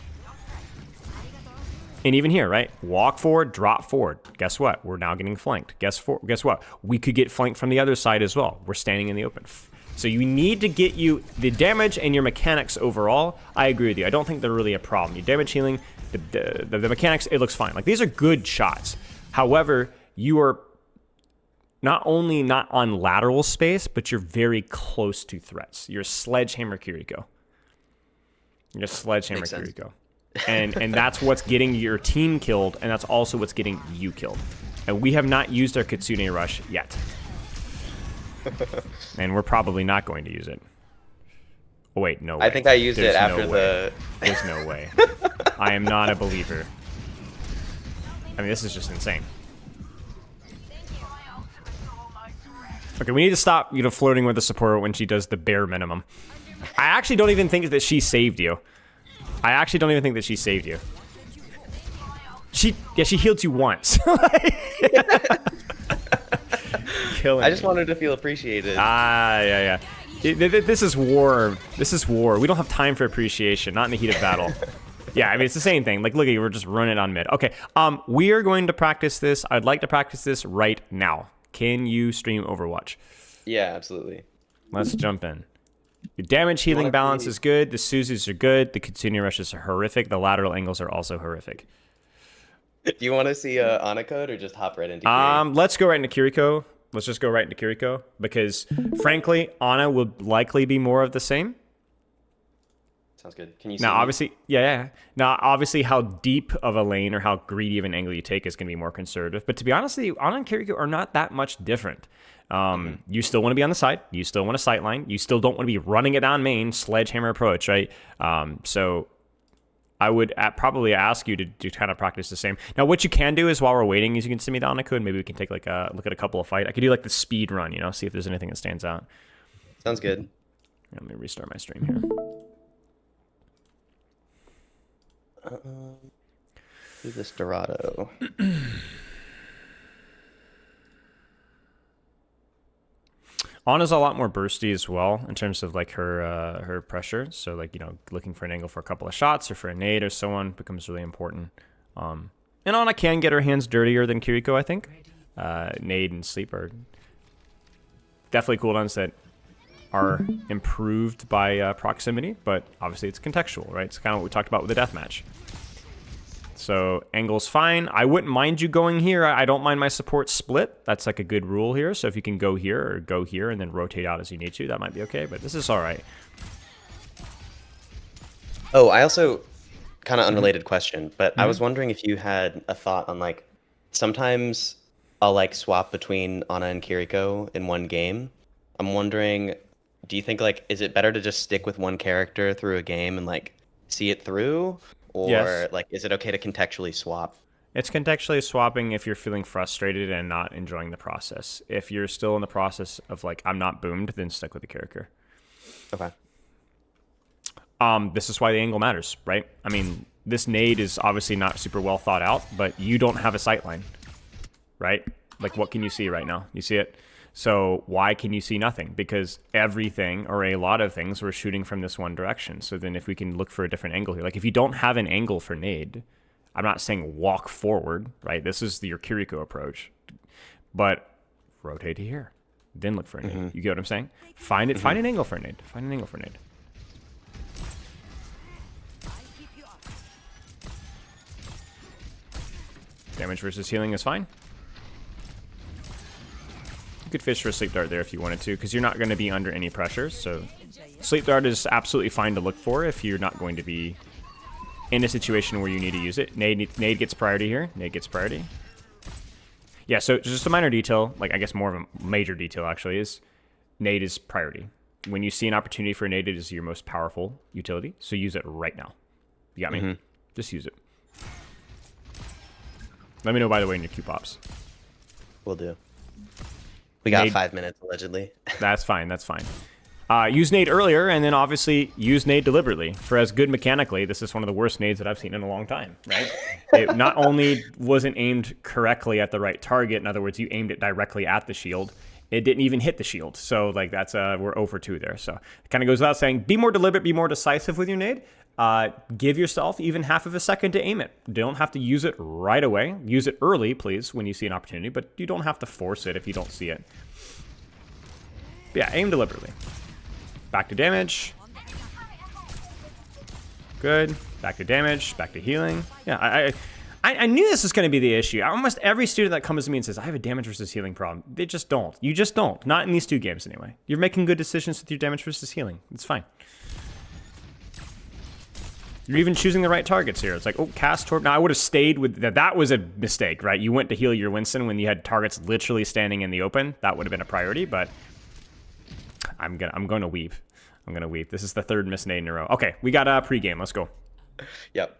And even here, right? Walk forward, drop forward. Guess what? We're now getting flanked. Guess what? We could get flanked from the other side as well. We're standing in the open. So you need to get you the damage and your mechanics overall. I agree with you. I don't think they're really a problem. Your damage healing, the mechanics, it looks fine. Like, these are good shots. However, you are not only not on lateral space, but you're very close to threats. You're a Sledgehammer Kiriko. You're a Sledgehammer Kiriko. And that's what's getting your team killed, and that's also what's getting you killed. And we have not used our Kitsune Rush yet. And we're probably not going to use it. Oh, wait, no way. I think I used it after the... There's no way. I am not a believer. I mean, this is just insane. Okay, we need to stop, flirting with the support when she does the bare minimum. I actually don't even think that she saved you. She healed you once. Killing I just wanted to feel appreciated. Yeah. This is war. We don't have time for appreciation, not in the heat of battle. Yeah, I mean, it's the same thing. Like, look at you, we're just running on mid. Okay, we are going to practice this. I'd like to practice this right now. Can you stream Overwatch? Yeah, absolutely. Let's jump in. Your damage healing balance is good. The Suzis are good. The Kitsune Rushes are horrific. The lateral angles are also horrific. Do you want to see Ana code or just hop right into Kiriko? Let's go right into Kiriko. Let's just go right into Kiriko because, frankly, Ana would likely be more of the same. Sounds good. Can you see now, me? obviously, yeah. Now, obviously, how deep of a lane or how greedy of an angle you take is going to be more conservative. But to be honest with you, Ana and Kiriko are not that much different. You still want to be on the side. You still want a sight line. You still don't want to be running it down main, Sledgehammer approach, right? So I would probably ask you to kind of practice the same. Now, what you can do is while we're waiting is you can send me the Ana code. Maybe we can take like a look at a couple of fight. I could do like the speed run, see if there's anything that stands out. Sounds good. Let me restart my stream here. Do this Dorado. Ana's a lot more bursty as well in terms of like her pressure. So like, looking for an angle for a couple of shots or for a nade or so on becomes really important. And Ana can get her hands dirtier than Kiriko, I think. Nade and sleep are definitely cooldowns that are improved by proximity, but obviously it's contextual, right? It's kind of what we talked about with the deathmatch. So angle's fine. I wouldn't mind you going here. I don't mind my support split. That's like a good rule here. So if you can go here or go here and then rotate out as you need to, that might be okay. But this is all right. Oh, I also, kind of unrelated question, but I was wondering if you had a thought on like, sometimes I'll like swap between Ana and Kiriko in one game. I'm wondering, do you think like is it better to just stick with one character through a game and like see it through, Yes. or like is it okay to contextually swap? It's contextually swapping if you're feeling frustrated and not enjoying the process. If you're still in the process of like, I'm not boomed, then stick with the character. Okay. This is why the angle matters, right? I mean, this nade is obviously not super well thought out, but you don't have a sight line, right? Like, what can you see right now? You see it? So why can you see nothing? Because everything, or a lot of things, we're shooting from this one direction. So then if we can look for a different angle here, like if you don't have an angle for nade, I'm not saying walk forward, right? This is your Kiriko approach, but rotate to here, then look for a nade. You get what I'm saying? Find an angle for a nade. Find an angle for a nade. Damage versus healing is fine. You could fish for a sleep dart there if you wanted to, because you're not going to be under any pressure. So sleep dart is absolutely fine to look for if you're not going to be in a situation where you need to use it. Nade gets priority here. Nade gets priority. Yeah, so just a minor detail, like I guess more of a major detail actually, is nade is priority. When you see an opportunity for a nade, it is your most powerful utility. So use it right now. You got me? Just use it. Let me know, by the way, in your Q pops. Will do. We got Nade. 5 minutes allegedly. That's fine. That's fine. Use nade earlier, and then obviously use nade deliberately. For as good mechanically, this is one of the worst nades that I've seen in a long time, right? It not only wasn't aimed correctly at the right target, in other words, you aimed it directly at the shield, it didn't even hit the shield. So like that's we're 0 for 2 there. So it kind of goes without saying, be more deliberate, be more decisive with your nade. Give yourself even half of a second to aim it. Don't have to use it right away. Use it early, please, when you see an opportunity, but you don't have to force it if you don't see it. But yeah, aim deliberately. Back to damage. Good. Back to damage. Back to healing. Yeah, I knew this was going to be the issue. Almost every student that comes to me and says, I have a damage versus healing problem, they just don't. You just don't. Not in these 2 games anyway. You're making good decisions with your damage versus healing. It's fine. You're even choosing the right targets here. It's like, oh, cast Torp. Now, I would have stayed with that. That was a mistake, right? You went to heal your Winston when you had targets literally standing in the open. That would have been a priority, but I'm going to weep. I'm going to weep. This is the 3rd miss nade in a row. Okay, we got a pregame. Let's go. Yep.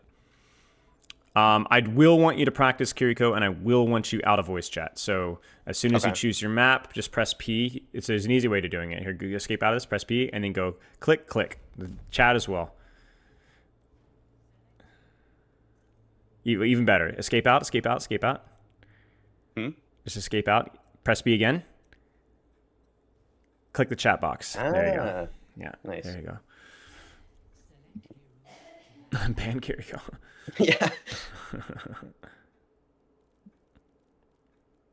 I will want you to practice Kiriko, and I will want you out of voice chat. So as soon as you choose your map, just press P. There's an easy way to doing it. Here, go escape out of this, press P, and then go click, click. The chat as well. Even better. Escape out, escape out, escape out. Just escape out. Press B again. Click the chat box. There you go. Yeah, nice. There you go. Ban Kiriko. Yeah.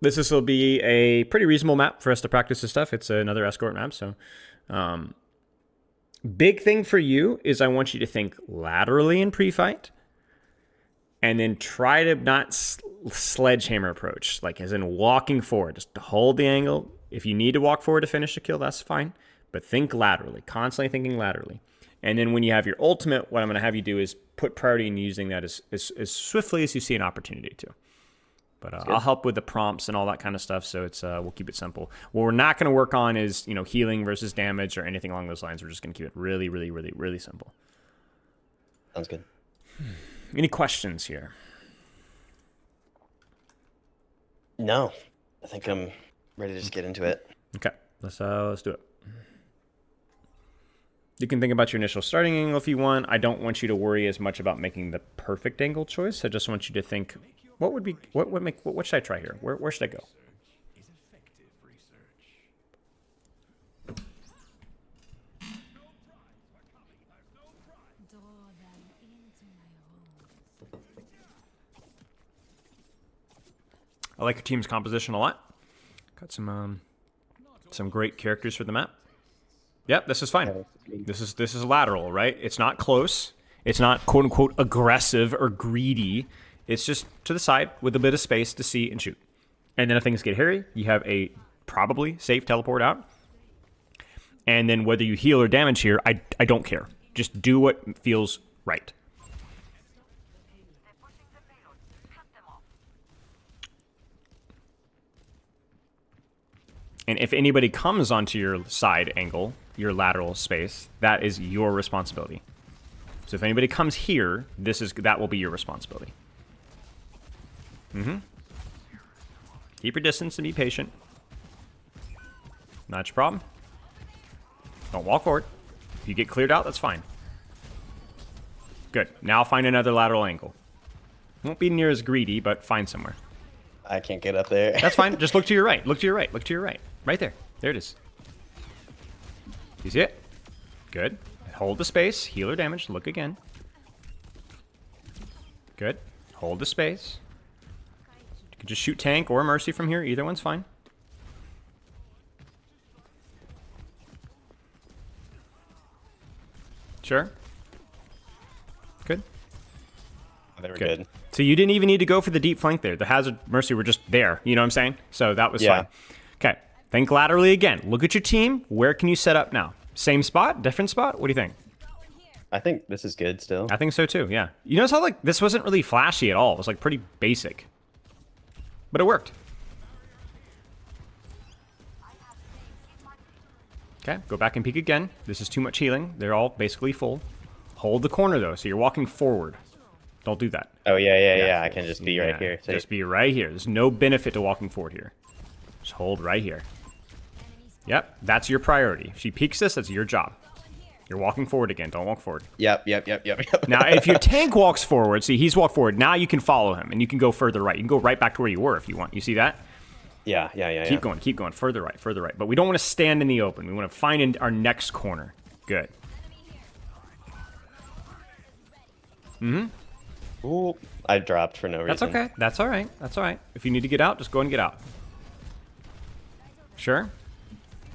This will be a pretty reasonable map for us to practice this stuff. It's another escort map, so big thing for you is I want you to think laterally in pre-fight, and then try to not sledgehammer approach, like as in walking forward. Just to hold the angle. If you need to walk forward to finish a kill, that's fine. But think laterally, constantly thinking laterally. And then when you have your ultimate, what I'm going to have you do is put priority in using that as swiftly as you see an opportunity to. But I'll help with the prompts and all that kind of stuff, so it's we'll keep it simple. What we're not going to work on is healing versus damage or anything along those lines. We're just going to keep it really, really, really, really simple. Sounds good. Any questions here? No, I think I'm ready to just get into it. Okay, let's do it. You can think about your initial starting angle if you want. I don't want you to worry as much about making the perfect angle choice. I just want you to think, what should I try here? Where should I go? I like your team's composition a lot. Got some great characters for the map. Yep, this is fine. This is lateral, right? It's not close. It's not quote unquote aggressive or greedy. It's just to the side with a bit of space to see and shoot. And then if things get hairy, you have a probably safe teleport out. And then whether you heal or damage here, I don't care. Just do what feels right. And if anybody comes onto your side angle, your lateral space, that is your responsibility. So if anybody comes here, that will be your responsibility. Keep your distance and be patient. Not your problem. Don't walk forward. If you get cleared out, that's fine. Good. Now find another lateral angle. Won't be near as greedy, but find somewhere. I can't get up there. That's fine. Just look to your right. Look to your right. Look to your right. Right there. There it is. You see it? Good. Hold the space. Healer damage. Look again. Good. Hold the space. You can just shoot tank or mercy from here. Either one's fine. Sure. Good. They were good. So you didn't even need to go for the deep flank there. The hazard mercy were just there. You know what I'm saying? So that was fine. Okay. Think laterally again. Look at your team. Where can you set up now? Same spot? Different spot? What do you think? I think this is good still. I think so too, yeah. You notice how like this wasn't really flashy at all. It was like pretty basic. But it worked. Okay, go back and peek again. This is too much healing. They're all basically full. Hold the corner though, so you're walking forward. Don't do that. Oh, yeah. I can just be right here. So just be right here. There's no benefit to walking forward here. Just hold right here. Yep, that's your priority. If she peeks this, that's your job. You're walking forward again. Don't walk forward. Yep. Now, if your tank walks forward, see, he's walked forward. Now you can follow him, and you can go further right. You can go right back to where you were if you want. You see that? Yeah. Keep going. Further right. But we don't want to stand in the open. We want to find our next corner. Good. Ooh, I dropped for no reason. That's okay. That's all right. If you need to get out, just go and get out. Sure.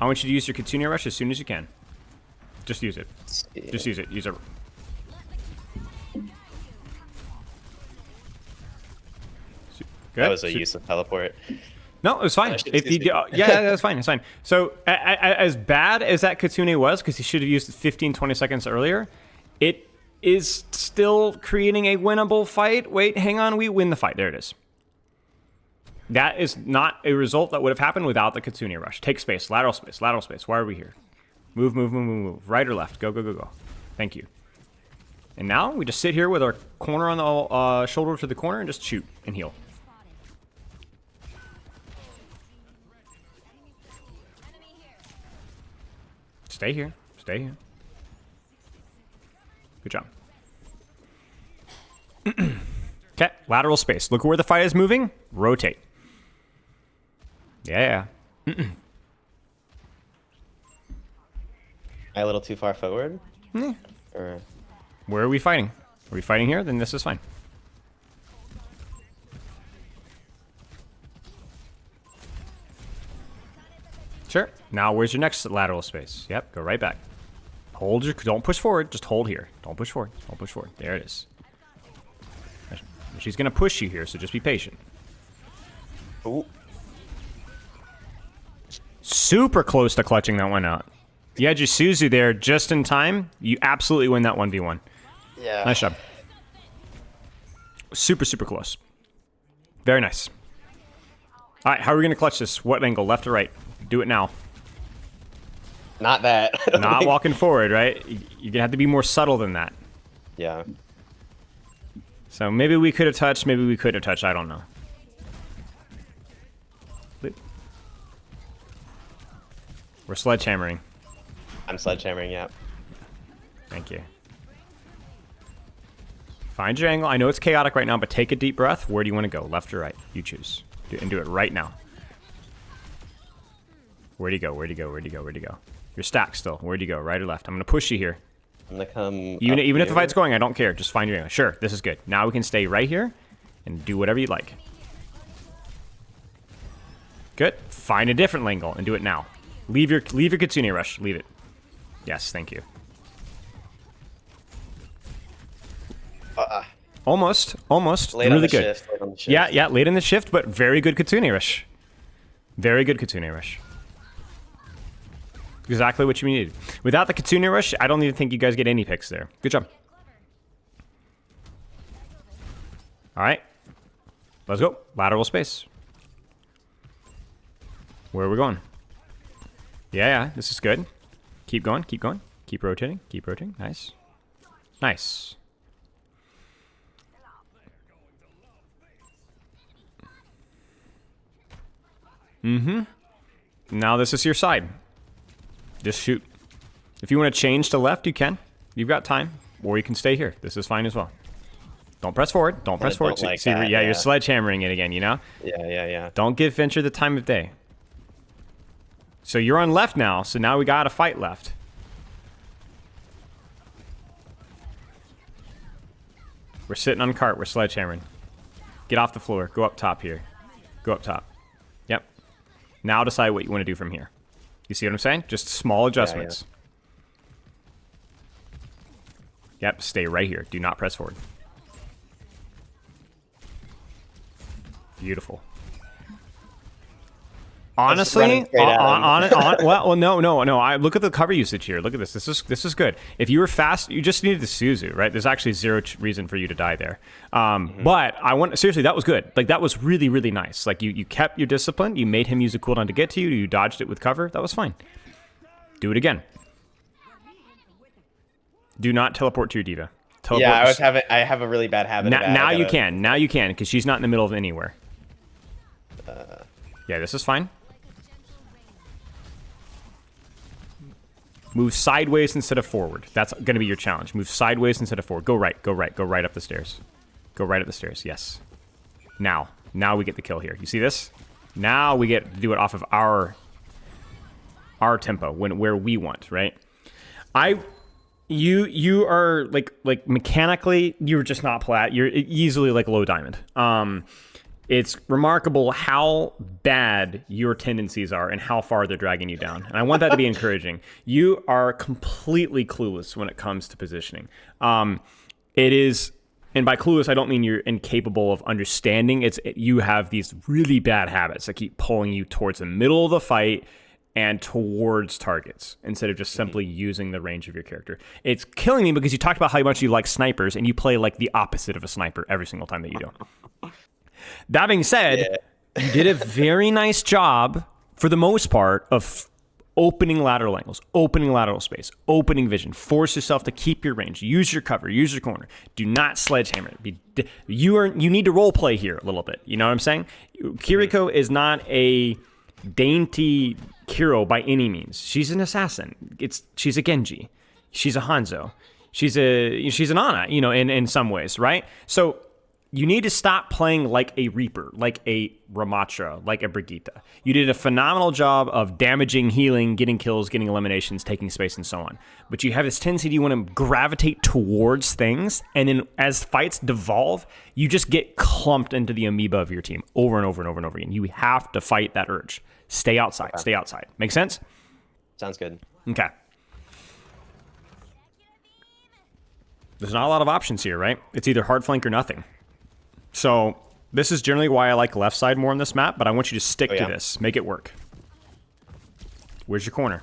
I want you to use your Kitsune Rush as soon as you can. Just use it. Just use it. Use it. Good. That was a use of teleport. No, it was fine. Yeah, that's fine. It's fine. So, as bad as that Kitsune was, because he should have used it 15, 20 seconds earlier, it is still creating a winnable fight. Wait, hang on. We win the fight. There it is. That is not a result that would have happened without the Kitsune Rush. Take space. Lateral space. Why are we here? Move. Right or left. Go. Thank you. And now we just sit here with our corner on the shoulder to the corner and just shoot and heal. Stay here. Good job. Okay, lateral space. Look where the fight is moving. Rotate. Yeah. A little too far forward? Yeah. Or... Where are we fighting? Are we fighting here? Then this is fine. Sure. Now, where's your next lateral space? Yep, go right back. Hold your... Don't push forward. Just hold here. Don't push forward. There it is. She's going to push you here, so just be patient. Ooh. Super close to clutching that one out. You had your Suzu there just in time. You absolutely win that 1v1. Yeah. Nice job. Super close. Very nice. All right, how are we going to clutch this? What angle, left or right? Do it now. Not that. Not walking forward, right? You're going to have to be more subtle than that. Yeah. So maybe we could have touched, maybe we could have touched. I don't know. We're sledgehammering. I'm sledgehammering, yeah. Thank you. Find your angle. I know it's chaotic right now, but take a deep breath. Where do you want to go? Left or right? You choose. And do it right now. Where do you go? You're stacked still. Where do you go? Right or left? I'm going to push you here. I'm going to come Even if the fight's going, I don't care. Just find your angle. Sure, this is good. Now we can stay right here and do whatever you like. Good. Find a different angle and do it now. Leave your Kitsune Rush. Leave it. Yes, thank you. Almost. Late really on the good. Shift, late on the shift. Yeah, late in the shift, but very good Kitsune Rush. Very good Kitsune Rush. Exactly what you needed. Without the Kitsune Rush, I don't even think you guys get any picks there. Good job. All right. Let's go. Lateral space. Where are we going? Yeah, this is good. Keep going, keep going. Keep rotating, keep rotating. Nice. Nice. Now this is your side. Just shoot. If you want to change to left, you can. You've got time. Or you can stay here. This is fine as well. Don't press forward. Don't press forward. Like See, that, yeah, you're sledgehammering it again, you know? Yeah. Don't give Venture the time of day. So you're on left now, so now we got to fight left. We're sitting on cart. We're sledgehammering. Get off the floor. Go up top here. Go up top. Yep. Now decide what you want to do from here. You see what I'm saying? Just small adjustments. Yep, stay right here. Do not press forward. Beautiful. Honestly, well, no. I look at the cover usage here. Look at this. This is good. If you were fast, you just needed the Suzu, right? There's actually zero reason for you to die there. But seriously, that was good. Like that was really, really nice. Like you kept your discipline. You made him use a cooldown to get to you. You dodged it with cover. That was fine. Do it again. Do not teleport to your diva. Teleport I have a really bad habit. Now you can because she's not in the middle of anywhere. Yeah, this is fine. Move sideways instead of forward. That's going to be your challenge. Move sideways instead of forward. Go right up the stairs. Go right up the stairs. Yes. Now we get the kill here. You see this? Now we get to do it off of our tempo where we want, right? You are like mechanically you're just not plat. You're easily like low diamond. It's remarkable how bad your tendencies are and how far they're dragging you down. And I want that to be encouraging. You are completely clueless when it comes to positioning. It is, and by clueless, I don't mean you're incapable of understanding. You have these really bad habits that keep pulling you towards the middle of the fight and towards targets instead of just simply using the range of your character. It's killing me because you talked about how much you like snipers and you play like the opposite of a sniper every single time that you do. That being said, you did a very nice job, for the most part, of opening lateral angles, opening lateral space, opening vision. Force yourself to keep your range. Use your cover. Use your corner. Do not sledgehammer it. You need to role play here a little bit. You know what I'm saying? Kiriko is not a dainty hero by any means. She's an assassin. She's a Genji. She's a Hanzo. She's an Ana, in some ways, right? So you need to stop playing like a Reaper, like a Ramatra, like a Brigitte. You did a phenomenal job of damaging, healing, getting kills, getting eliminations, taking space, and so on. But you have this tendency you want to gravitate towards things, and then as fights devolve, you just get clumped into the amoeba of your team over and over and over and over again. You have to fight that urge. Stay outside. Stay outside. Make sense? Sounds good. Okay. There's not a lot of options here, right? It's either hard flank or nothing. So this is generally why I like left side more on this map, but I want you to stick to this. Make it work. Where's your corner?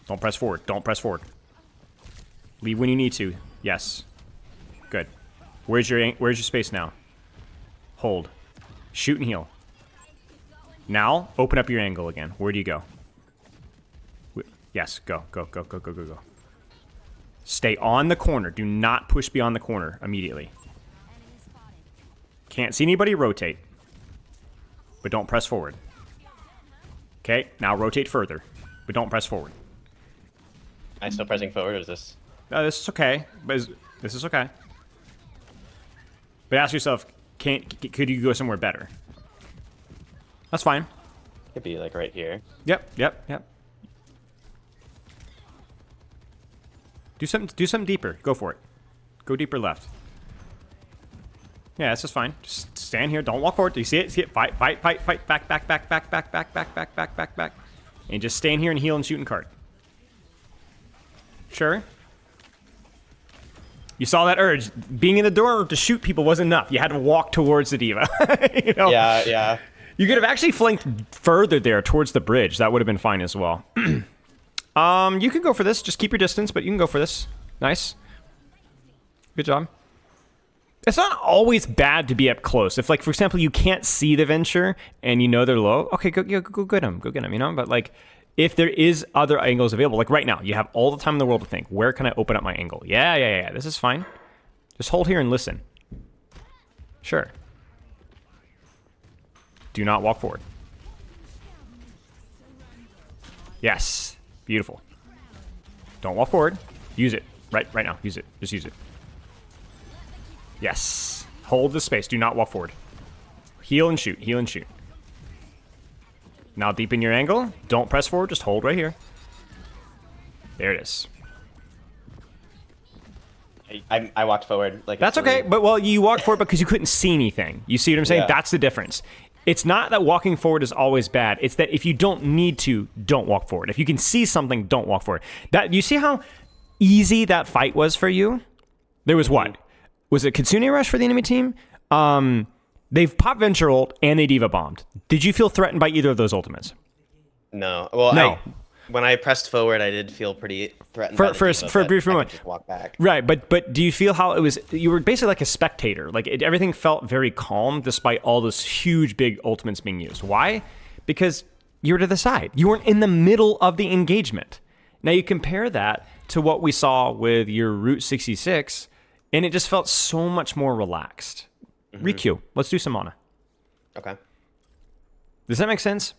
Don't press forward. Don't press forward. Leave when you need to. Yes. Good. Where's your space now? Hold. Shoot and heal. Now, open up your angle again. Where do you go? Yes, go. Stay on the corner. Do not push beyond the corner immediately. Can't see anybody, rotate. But don't press forward. Okay, now rotate further. But don't press forward. Am I still pressing forward, or is this? This is okay. This is okay. But ask yourself, could you go somewhere better? That's fine. Could be like right here. Yep. Do something deeper. Go for it. Go deeper left. Yeah, this is fine. Just stand here. Don't walk forward. Do you see it? See it? Fight. Back. And just stand here and heal and shoot and cart. Sure. You saw that urge. Being in the door to shoot people wasn't enough. You had to walk towards the diva. Yeah. You could have actually flanked further there towards the bridge. That would have been fine as well. You can go for this. Just keep your distance, but you can go for this. Nice. Good job. It's not always bad to be up close. If, like, for example, you can't see the Venture and you know they're low, okay, go get them. But, like, if there is other angles available, like right now, you have all the time in the world to think, where can I open up my angle? Yeah, this is fine. Just hold here and listen. Sure. Do not walk forward. Yes. Beautiful. Don't walk forward. Use it. Right now. Use it. Just use it. Yes. Hold the space. Do not walk forward. Heal and shoot. Heal and shoot. Now deepen your angle. Don't press forward. Just hold right here. There it is. I walked forward. Like that's okay. But well, you walked forward because you couldn't see anything. You see what I'm saying? Yeah. That's the difference. It's not that walking forward is always bad. It's that if you don't need to, don't walk forward. If you can see something, don't walk forward. That you see how easy that fight was for you? There was what? Was it Kitsune Rush for the enemy team? They've pop venture ult and they diva bombed. Did you feel threatened by either of those ultimates? No. Well, no. When I pressed forward, I did feel pretty threatened. For a brief moment, just walk back. Right, but do you feel how it was? You were basically like a spectator. Like everything felt very calm despite all those huge, big ultimates being used. Why? Because you were to the side. You weren't in the middle of the engagement. Now you compare that to what we saw with your Route 66, and it just felt so much more relaxed. Riku, let's do some mana. Okay. Does that make sense?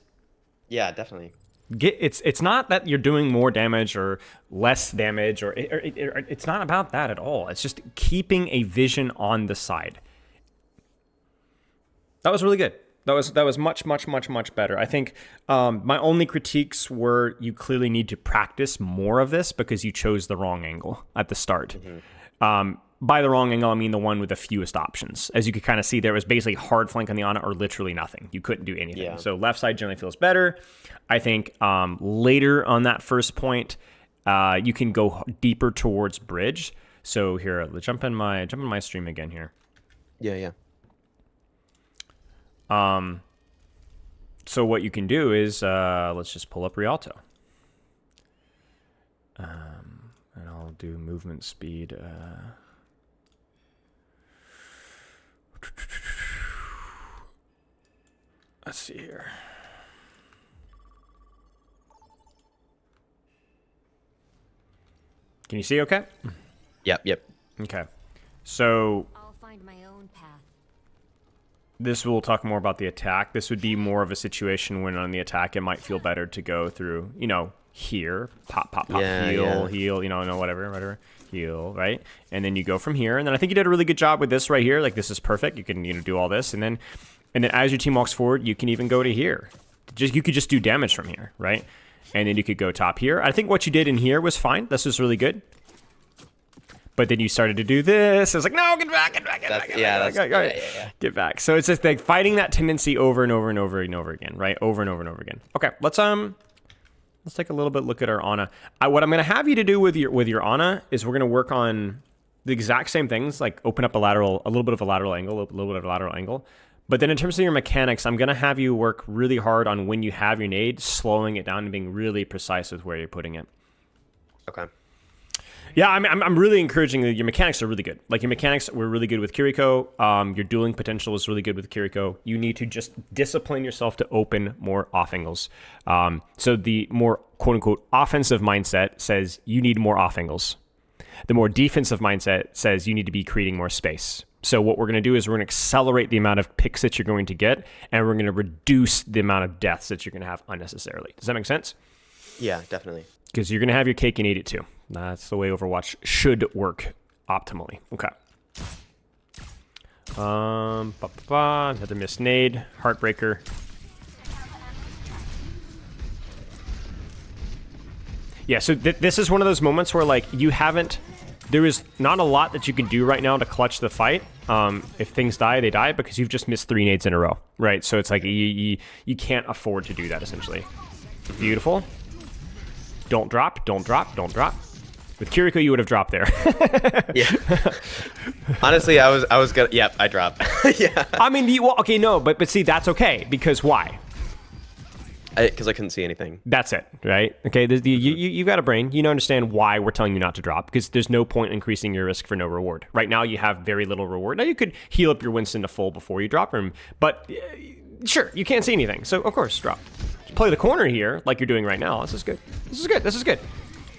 Yeah, definitely. It's not that you're doing more damage or less damage, or it's not about that at all. It's just keeping a vision on the side. That was really good. That was much better. I think my only critiques were you clearly need to practice more of this because you chose the wrong angle at the start. By the wrong angle, I mean the one with the fewest options. As you could kind of see, there was basically hard flank on the Ana or literally nothing. You couldn't do anything. Yeah. So left side generally feels better. I think later on that first point, you can go deeper towards bridge. So here, let's jump in my stream again here. Yeah. So what you can do is let's just pull up Rialto. And I'll do movement speed. Let's see here. Can you see okay? Yep. Okay. So I'll find my own path. this will talk more about the attack. This would be more of a situation when on the attack it might feel better to go through, here, pop, heal, whatever, heal, right? And then you go from here, and then I think you did a really good job with this right here. Like, this is perfect. You can, do all this, and then as your team walks forward, you can even go to here. You could just do damage from here, right? And then you could go top here. I think what you did in here was fine. This was really good. But then you started to do this. It was like, no, get back. Get back. So it's just like fighting that tendency over and over and over and over again, right? Over and over and over again. Okay, let's take a little bit look at our Ana. What I'm gonna have you to do with your Ana is we're gonna work on the exact same things, like open up a little bit of a lateral angle. But then in terms of your mechanics, I'm gonna have you work really hard on when you have your nade, slowing it down and being really precise with where you're putting it. Okay. Yeah, I'm really encouraging that your mechanics are really good. Like, your mechanics were really good with Kiriko. Your dueling potential was really good with Kiriko. You need to just discipline yourself to open more off angles. So the more quote-unquote offensive mindset says you need more off angles. The more defensive mindset says you need to be creating more space. So what we're going to do is we're going to accelerate the amount of picks that you're going to get, and we're going to reduce the amount of deaths that you're going to have unnecessarily. Does that make sense? Yeah, definitely. Because you're going to have your cake and eat it too. That's the way Overwatch should work optimally. Okay. Another missed nade. Heartbreaker. Yeah, so this is one of those moments where, like, there is not a lot that you can do right now to clutch the fight. If things die, they die because you've just missed 3 nades in a row, right? So it's like you can't afford to do that, essentially. Beautiful. Don't drop. With Kiriko, you would have dropped there. Yeah. Honestly, I was gonna. Yep, I dropped. Yeah. I mean, but see, that's okay, because why? Because I couldn't see anything. That's it, right? Okay, you've got a brain. You understand why we're telling you not to drop, because there's no point increasing your risk for no reward. Right now, you have very little reward. Now, you could heal up your Winston to full before you drop him, but sure, you can't see anything, so of course, drop. play the corner here, like you're doing right now, this is good. This is good. This is good.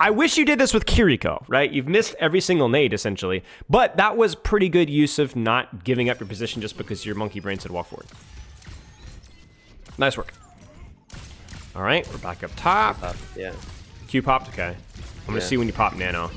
I wish you did this with Kiriko, right? You've missed every single nade, essentially. But that was pretty good use of not giving up your position just because your monkey brain said walk forward. Nice work. All right, we're back up top. Yeah. Q popped, okay. I'm gonna see when you pop nano.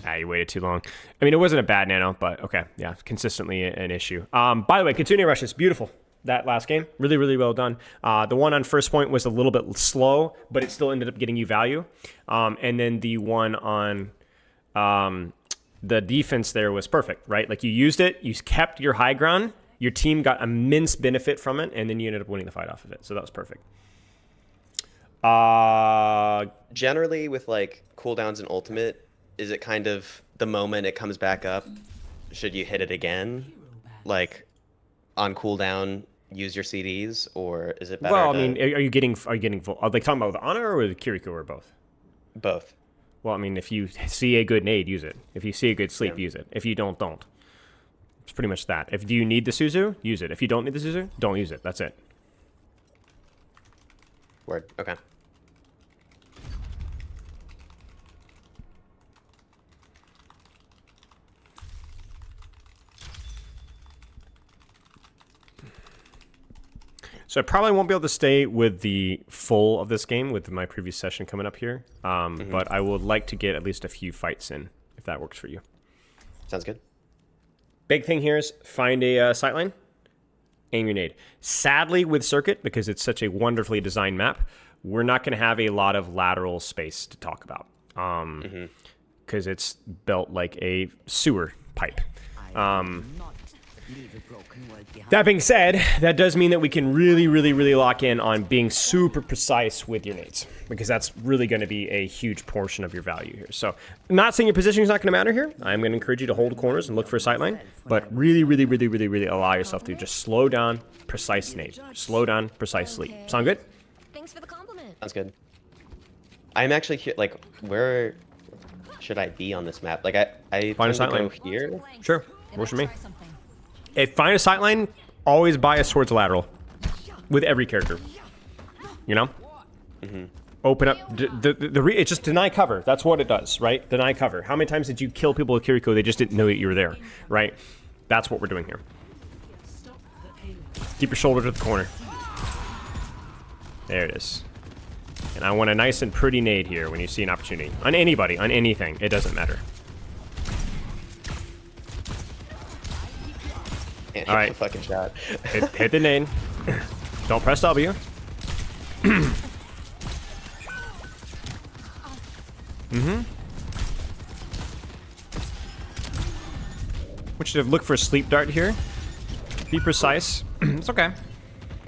Ah, you waited too long. I mean, it wasn't a bad nano, but okay, yeah, consistently an issue. By the way, Kitsune rushes, beautiful. That last game, really, really well done. The one on first point was a little bit slow, but it still ended up getting you value. And then the one on the defense there was perfect, right? Like you used it, you kept your high ground, your team got immense benefit from it, and then you ended up winning the fight off of it. So that was perfect. Generally, with like cooldowns and ultimate, is it kind of the moment it comes back up? Should you hit it again, like on cooldown, use your CDs, or is it better? Well, I mean, are you getting full? Are they talking about with Ana or with Kiriko or both? Both. Well, I mean, if you see a good nade, use it. If you see a good sleep, use it. If you don't. It's pretty much that. If do you need the Suzu, use it. If you don't need the Suzu, don't use it. That's it. Word. Okay. So I probably won't be able to stay with the full of this game with my previous session coming up here. But I would like to get at least a few fights in, if that works for you. Sounds good. Big thing here is find a sightline, aim your nade. Sadly, with Circuit, because it's such a wonderfully designed map, we're not going to have a lot of lateral space to talk about. Because it's built like a sewer pipe. That being said, that does mean that we can really, really, really lock in on being super precise with your nades, because that's really going to be a huge portion of your value here. So I'm not saying your positioning is not going to matter here. I'm going to encourage you to hold corners and look for a sightline, but really, really, really, really, really allow yourself to just slow down, precise nade. Slow down, precise sleep. Sound good? Thanks for the compliment. Sounds good. I'm actually like, where should I be on this map? Like, I Find a tend to go sightline. here. Sure, works for me. If find a sightline, always bias towards lateral with every character. You know? Open up. It's just deny cover. That's what it does, right? Deny cover. How many times did you kill people with Kiriko? They just didn't know that you were there, right? That's what we're doing here. Keep your shoulder to the corner. There it is. And I want a nice and pretty nade here when you see an opportunity. On anybody, on anything. It doesn't matter. Can't All hit right. the fucking shot. Hit the nade. Don't press W. Want you to look for a sleep dart here. Be precise. It's okay.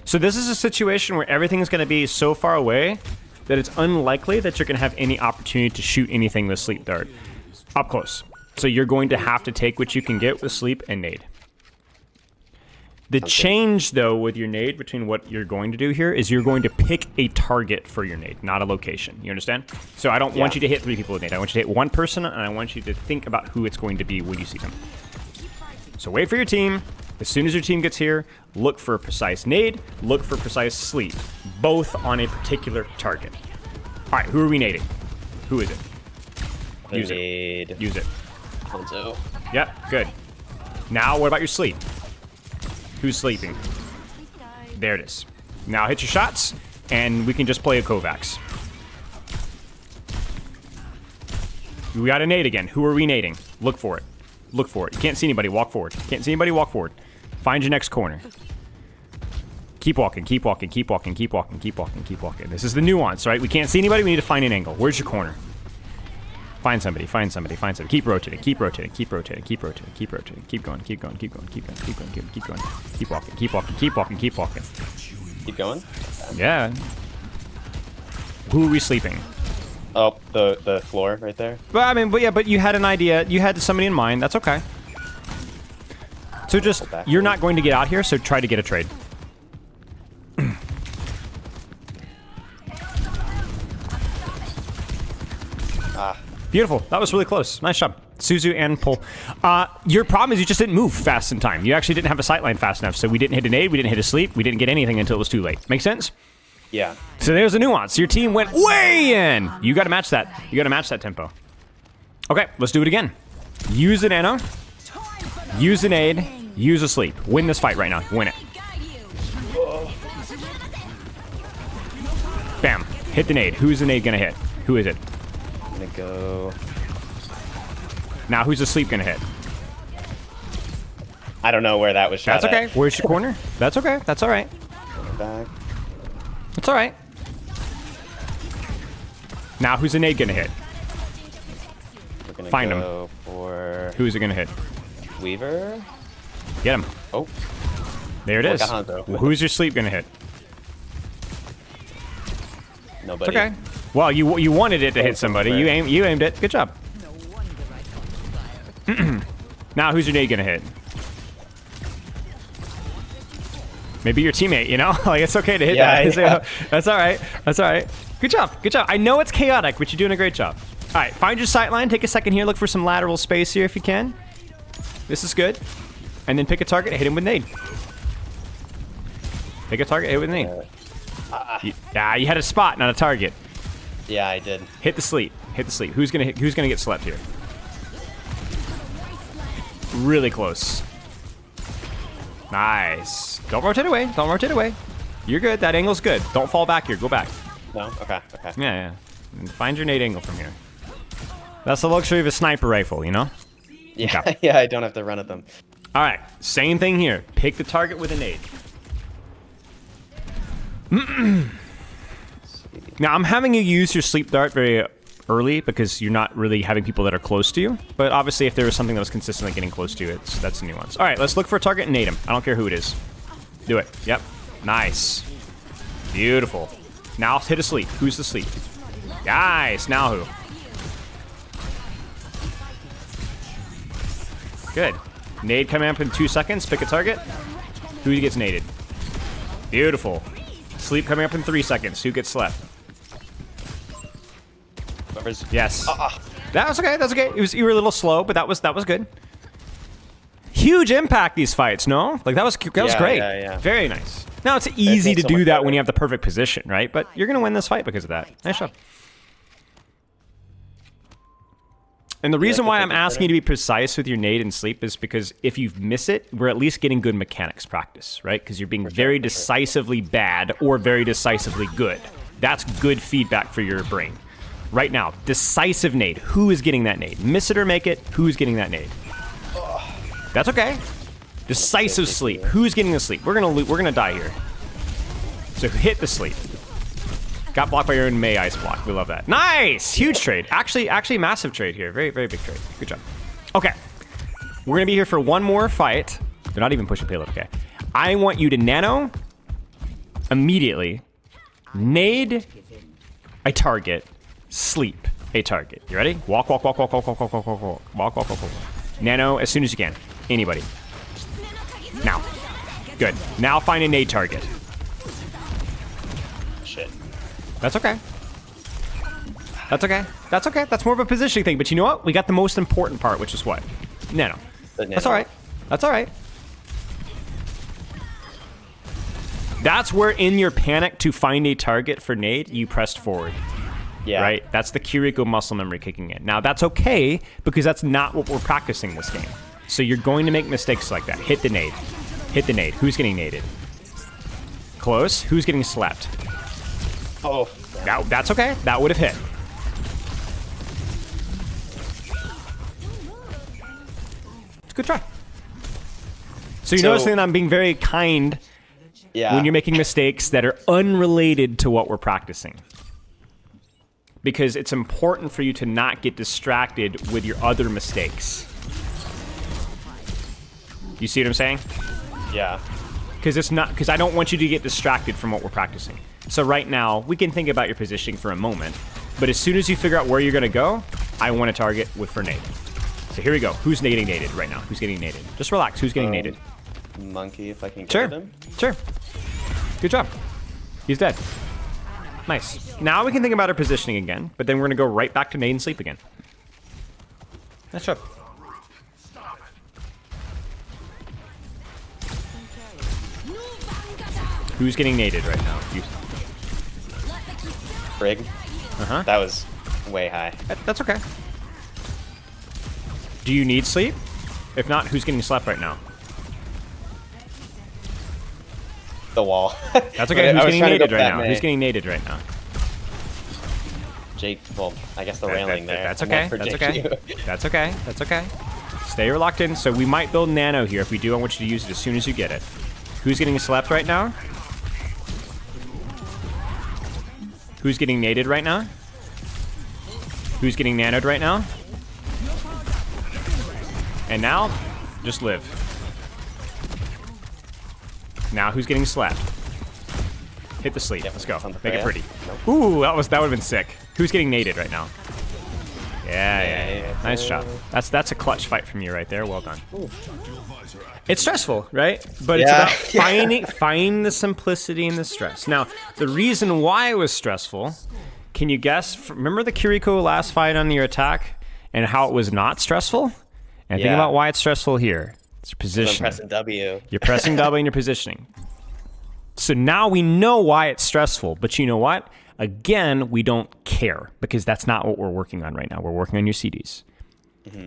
So this is a situation where everything's going to be so far away that it's unlikely that you're going to have any opportunity to shoot anything with sleep dart up close. So you're going to have to take what you can get with sleep and nade. The change, though, with your nade between what you're going to do here is you're going to pick a target for your nade, not a location. You understand? So I don't want you to hit 3 people with nade. I want you to hit 1 person, and I want you to think about who it's going to be when you see them. So wait for your team. As soon as your team gets here, look for a precise nade, look for precise sleep, both on a particular target. All right, who are we nading? Who is it? Use it. Use it. Ponzo. Yep, good. Now, what about your sleep? Who's sleeping? There it is. Now hit your shots, and we can just play a Kovacs. We got a nade again. Who are we nading? Look for it. Look for it. You can't see anybody. Walk forward. Can't see anybody. Walk forward. Find your next corner. Keep walking. Keep walking. Keep walking. Keep walking. Keep walking. Keep walking. This is the nuance, right? We can't see anybody. We need to find an angle. Where's your corner? Find somebody. Find somebody. Find somebody. Keep rotating. Keep rotating. Keep rotating. Keep rotating. Keep rotating. Keep going. Keep going. Keep going. Keep going. Keep going. Keep going. Keep walking. Keep walking. Keep walking. Keep walking. Keep going. Yeah. Who are we sleeping? Oh, the floor right there. Well, I mean, but you had an idea. You had somebody in mind. That's okay. So just, you're not going to get out here, so try to get a trade. Beautiful. That was really close. Nice job. Suzu and pull. Your problem is you just didn't move fast in time. You actually didn't have a sightline fast enough, so we didn't hit a nade, we didn't hit a sleep, we didn't get anything until it was too late. Make sense? Yeah. So there's a nuance. Your team went way in. You got to match that. You got to match that tempo. Okay, let's do it again. Use an nano. Use an aid. Use a sleep. Win this fight right now. Win it. Bam. Hit the nade. Who's the nade gonna hit? Who is it? I'm gonna go. Now who's the sleep gonna hit? I don't know where that was shot. That's okay. At. Where's your corner? That's okay. That's all right. Back. That's all right. Now who's the nade gonna hit? We're gonna Find go for Who's it gonna hit? Weaver. Get him. Oh. There it is. Hanzo. Well, who's your sleep gonna hit? Nobody. It's okay. Well, you wanted it to hit somebody. You aimed it. Good job. Now who's your nade gonna hit? Maybe your teammate, you know? Like, it's okay to hit that. Yeah. That's all right. That's all right. Good job. Good job. I know it's chaotic, but you're doing a great job. All right, find your sight line. Take a second here. Look for some lateral space here if you can. This is good. And then pick a target. Hit him with nade. Pick a target. Hit with nade. You had a spot, not a target. Yeah, I did. Hit the sleep. Hit the sleep. Who's gonna get slept here? Really close. Nice. Don't rotate away. Don't rotate away. You're good. That angle's good. Don't fall back here. Go back. No? Okay, okay. Yeah. And find your nade angle from here. That's the luxury of a sniper rifle, you know? Yeah, Okay. yeah, I don't have to run at them. All right. Same thing here. Pick the target with a nade. Now, I'm having you use your sleep dart very early because you're not really having people that are close to you. But obviously, if there was something that was consistently getting close to you, that's a nuance. All right, let's look for a target and nade him. I don't care who it is. Do it. Yep. Nice. Beautiful. Now hit a sleep. Who's the sleep? Nice. Now who? Good. Nade coming up in 2 seconds. Pick a target. Who gets naded? Beautiful. Sleep coming up in 3 seconds. Who gets slept? Yes. That was okay. That's okay. You were a little slow, but that was good. Huge impact these fights, no? Like that was great. Yeah. Very nice. Now it's easy to so do much that better. when you have the perfect position, right? But you're gonna win this fight because of that. Nice job. And the reason why I'm asking you to be precise with your nade and sleep is because if you miss it, we're at least getting good mechanics practice, right? Because you're being very decisively bad or very decisively good. That's good feedback for your brain. Right now, decisive nade. Who is getting that nade? Miss it or make it. Who's getting that nade? That's okay. Decisive sleep. Who's getting the sleep? We're gonna die here. So hit the sleep. Got blocked by your own May ice block. We love that. Nice! Huge trade. Actually massive trade here. Very, very big trade. Good job. Okay. We're gonna be here for one more fight. They're not even pushing payload, okay. I want you to nano immediately, nade a target, sleep a target. You ready? Walk. Nano as soon as you can. Anybody. Now. Good. Now find a nade target. Shit. That's okay. That's okay. That's okay. That's more of a positioning thing. But you know what? We got the most important part, which is what? Nano. That's all right. That's all right. That's where in your panic to find a target for nade, you pressed forward. Yeah. Right? That's the Kiriko muscle memory kicking in. Now, that's okay because that's not what we're practicing this game. So you're going to make mistakes like that. Hit the nade. Hit the nade. Who's getting naded? Close. Who's getting slapped? Oh. That's okay. That would have hit. It's a good try. So you're noticing that I'm being very kind when you're making mistakes that are unrelated to what we're practicing. Because it's important for you to not get distracted with your other mistakes. You see what I'm saying? Yeah. Because I don't want you to get distracted from what we're practicing. So right now, we can think about your positioning for a moment, but as soon as you figure out where you're gonna go, I want to target for nade. So here we go. Who's nading naded right now? Who's getting naded? Just relax. Who's getting naded? Monkey, if I can get Sure. him. Sure. Good job. He's dead. Nice. Now we can think about our positioning again, but then we're gonna go right back to nade and sleep again. Nice job. Who's getting naded right now? Brig. That was way high. That's okay. Do you need sleep? If not, who's getting slept right now? The wall. That's okay. Who's getting naded right now? Who's getting naded right now? Jake, well, I guess the railing there. That's okay. That's okay. That's okay. That's okay. Stay locked in. So we might build nano here. If we do, I want you to use it as soon as you get it. Who's getting slept right now? Who's getting naded right now? Who's getting nanoed right now? And now, just live. Now who's getting slapped? Hit the sleep. Let's go. Make it pretty. Ooh, that would have been sick. Who's getting naded right now? Yeah. Nice job. That's a clutch fight from you right there. Well done. It's stressful, right? But it's about finding the simplicity and the stress. Now, the reason why it was stressful, can you guess? Remember the Kiriko last fight on your attack and how it was not stressful? And think about why it's stressful here. It's your positioning. I'm pressing W. You're pressing W and you're positioning. So now we know why it's stressful, but you know what? Again, we don't care because that's not what we're working on right now. We're working on your CDs.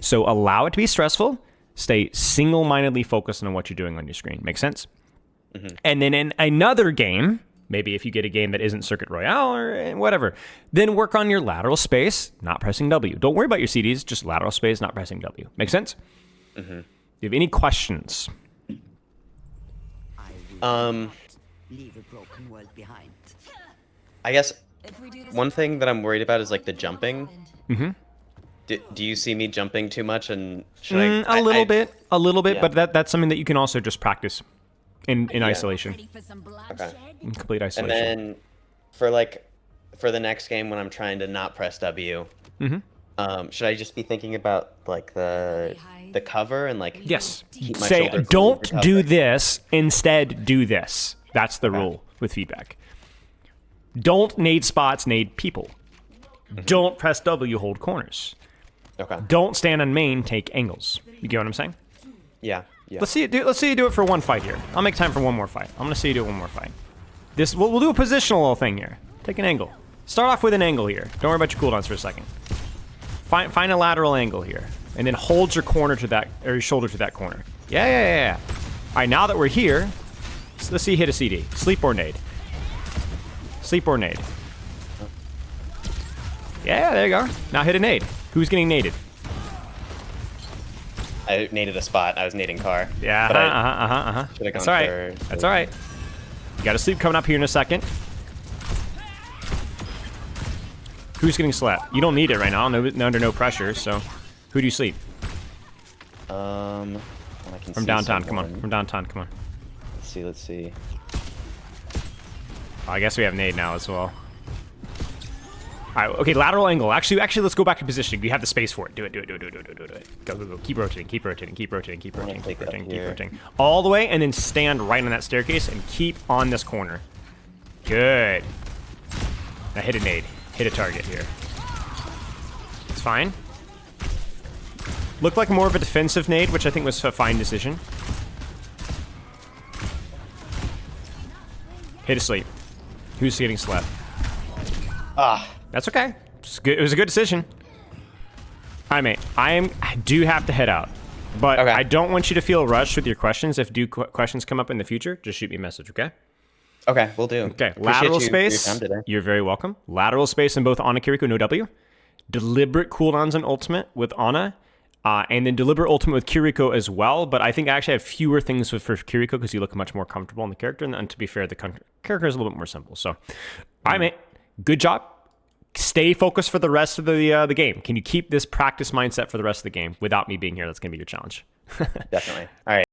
So allow it to be stressful. Stay single-mindedly focused on what you're doing on your screen. Make sense? And then in another game, maybe if you get a game that isn't Circuit Royale or whatever, then work on your lateral space, not pressing W. Don't worry about your CDs, just lateral space, not pressing W. Make sense? Do you have any questions? Leave a broken world behind. I guess one thing that I'm worried about is like the jumping. Do you see me jumping too much? And should a little bit, but that's something that you can also just practice in isolation. Okay. In complete isolation. And then for the next game when I'm trying to not press W, should I just be thinking about like the cover and like keep my say shoulder don't do this, instead do this. That's the rule with feedback. Don't nade spots, nade people. Don't press W, hold corners. Okay. Don't stand on main, take angles. You get what I'm saying? Yeah. Let's see you do it for one fight here. I'll make time for one more fight. I'm gonna see you do one more fight. We'll do a positional little thing here. Take an angle. Start off with an angle here. Don't worry about your cooldowns for a second. Find a lateral angle here, and then hold your corner to that, or your shoulder to that corner. Yeah. All right, now that we're here, let's see you hit a CD. Sleep or nade. Sleep or nade. Yeah, there you go. Now hit a nade. Who's getting naded? I naded a spot. I was nading car. Yeah. That's all right. That's all right. You got a sleep coming up here in a second. Who's getting slapped? You don't need it right now. Under no pressure. So, who do you sleep? I can From downtown. Come on. From downtown. Come on. Let's see. Oh, I guess we have nade now as well. All right. Okay. Lateral angle. Actually, let's go back to positioning. We have the space for it. Do it. Go. Keep rotating. All the way, and then stand right on that staircase and keep on this corner. Good. Now hit a nade. Hit a target here. It's fine. Looked like more of a defensive nade, which I think was a fine decision. Hit a sleep. Who's getting slept? That's okay. It was a good decision. All right, mate. I do have to head out. But I don't want you to feel rushed with your questions. If questions come up in the future, just shoot me a message, okay? Okay, we'll do. Okay, lateral space. You're very welcome. Lateral space in both Ana Kiriko, no W. Deliberate cooldowns and ultimate with Ana. And then deliberate ultimate with Kiriko as well. But I think I actually have fewer things for Kiriko because you look much more comfortable in the character. And to be fair, the character is a little bit more simple. So, all right, mate. Good job. Stay focused for the rest of the game. Can you keep this practice mindset for the rest of the game without me being here? That's going to be your challenge. Definitely. All right.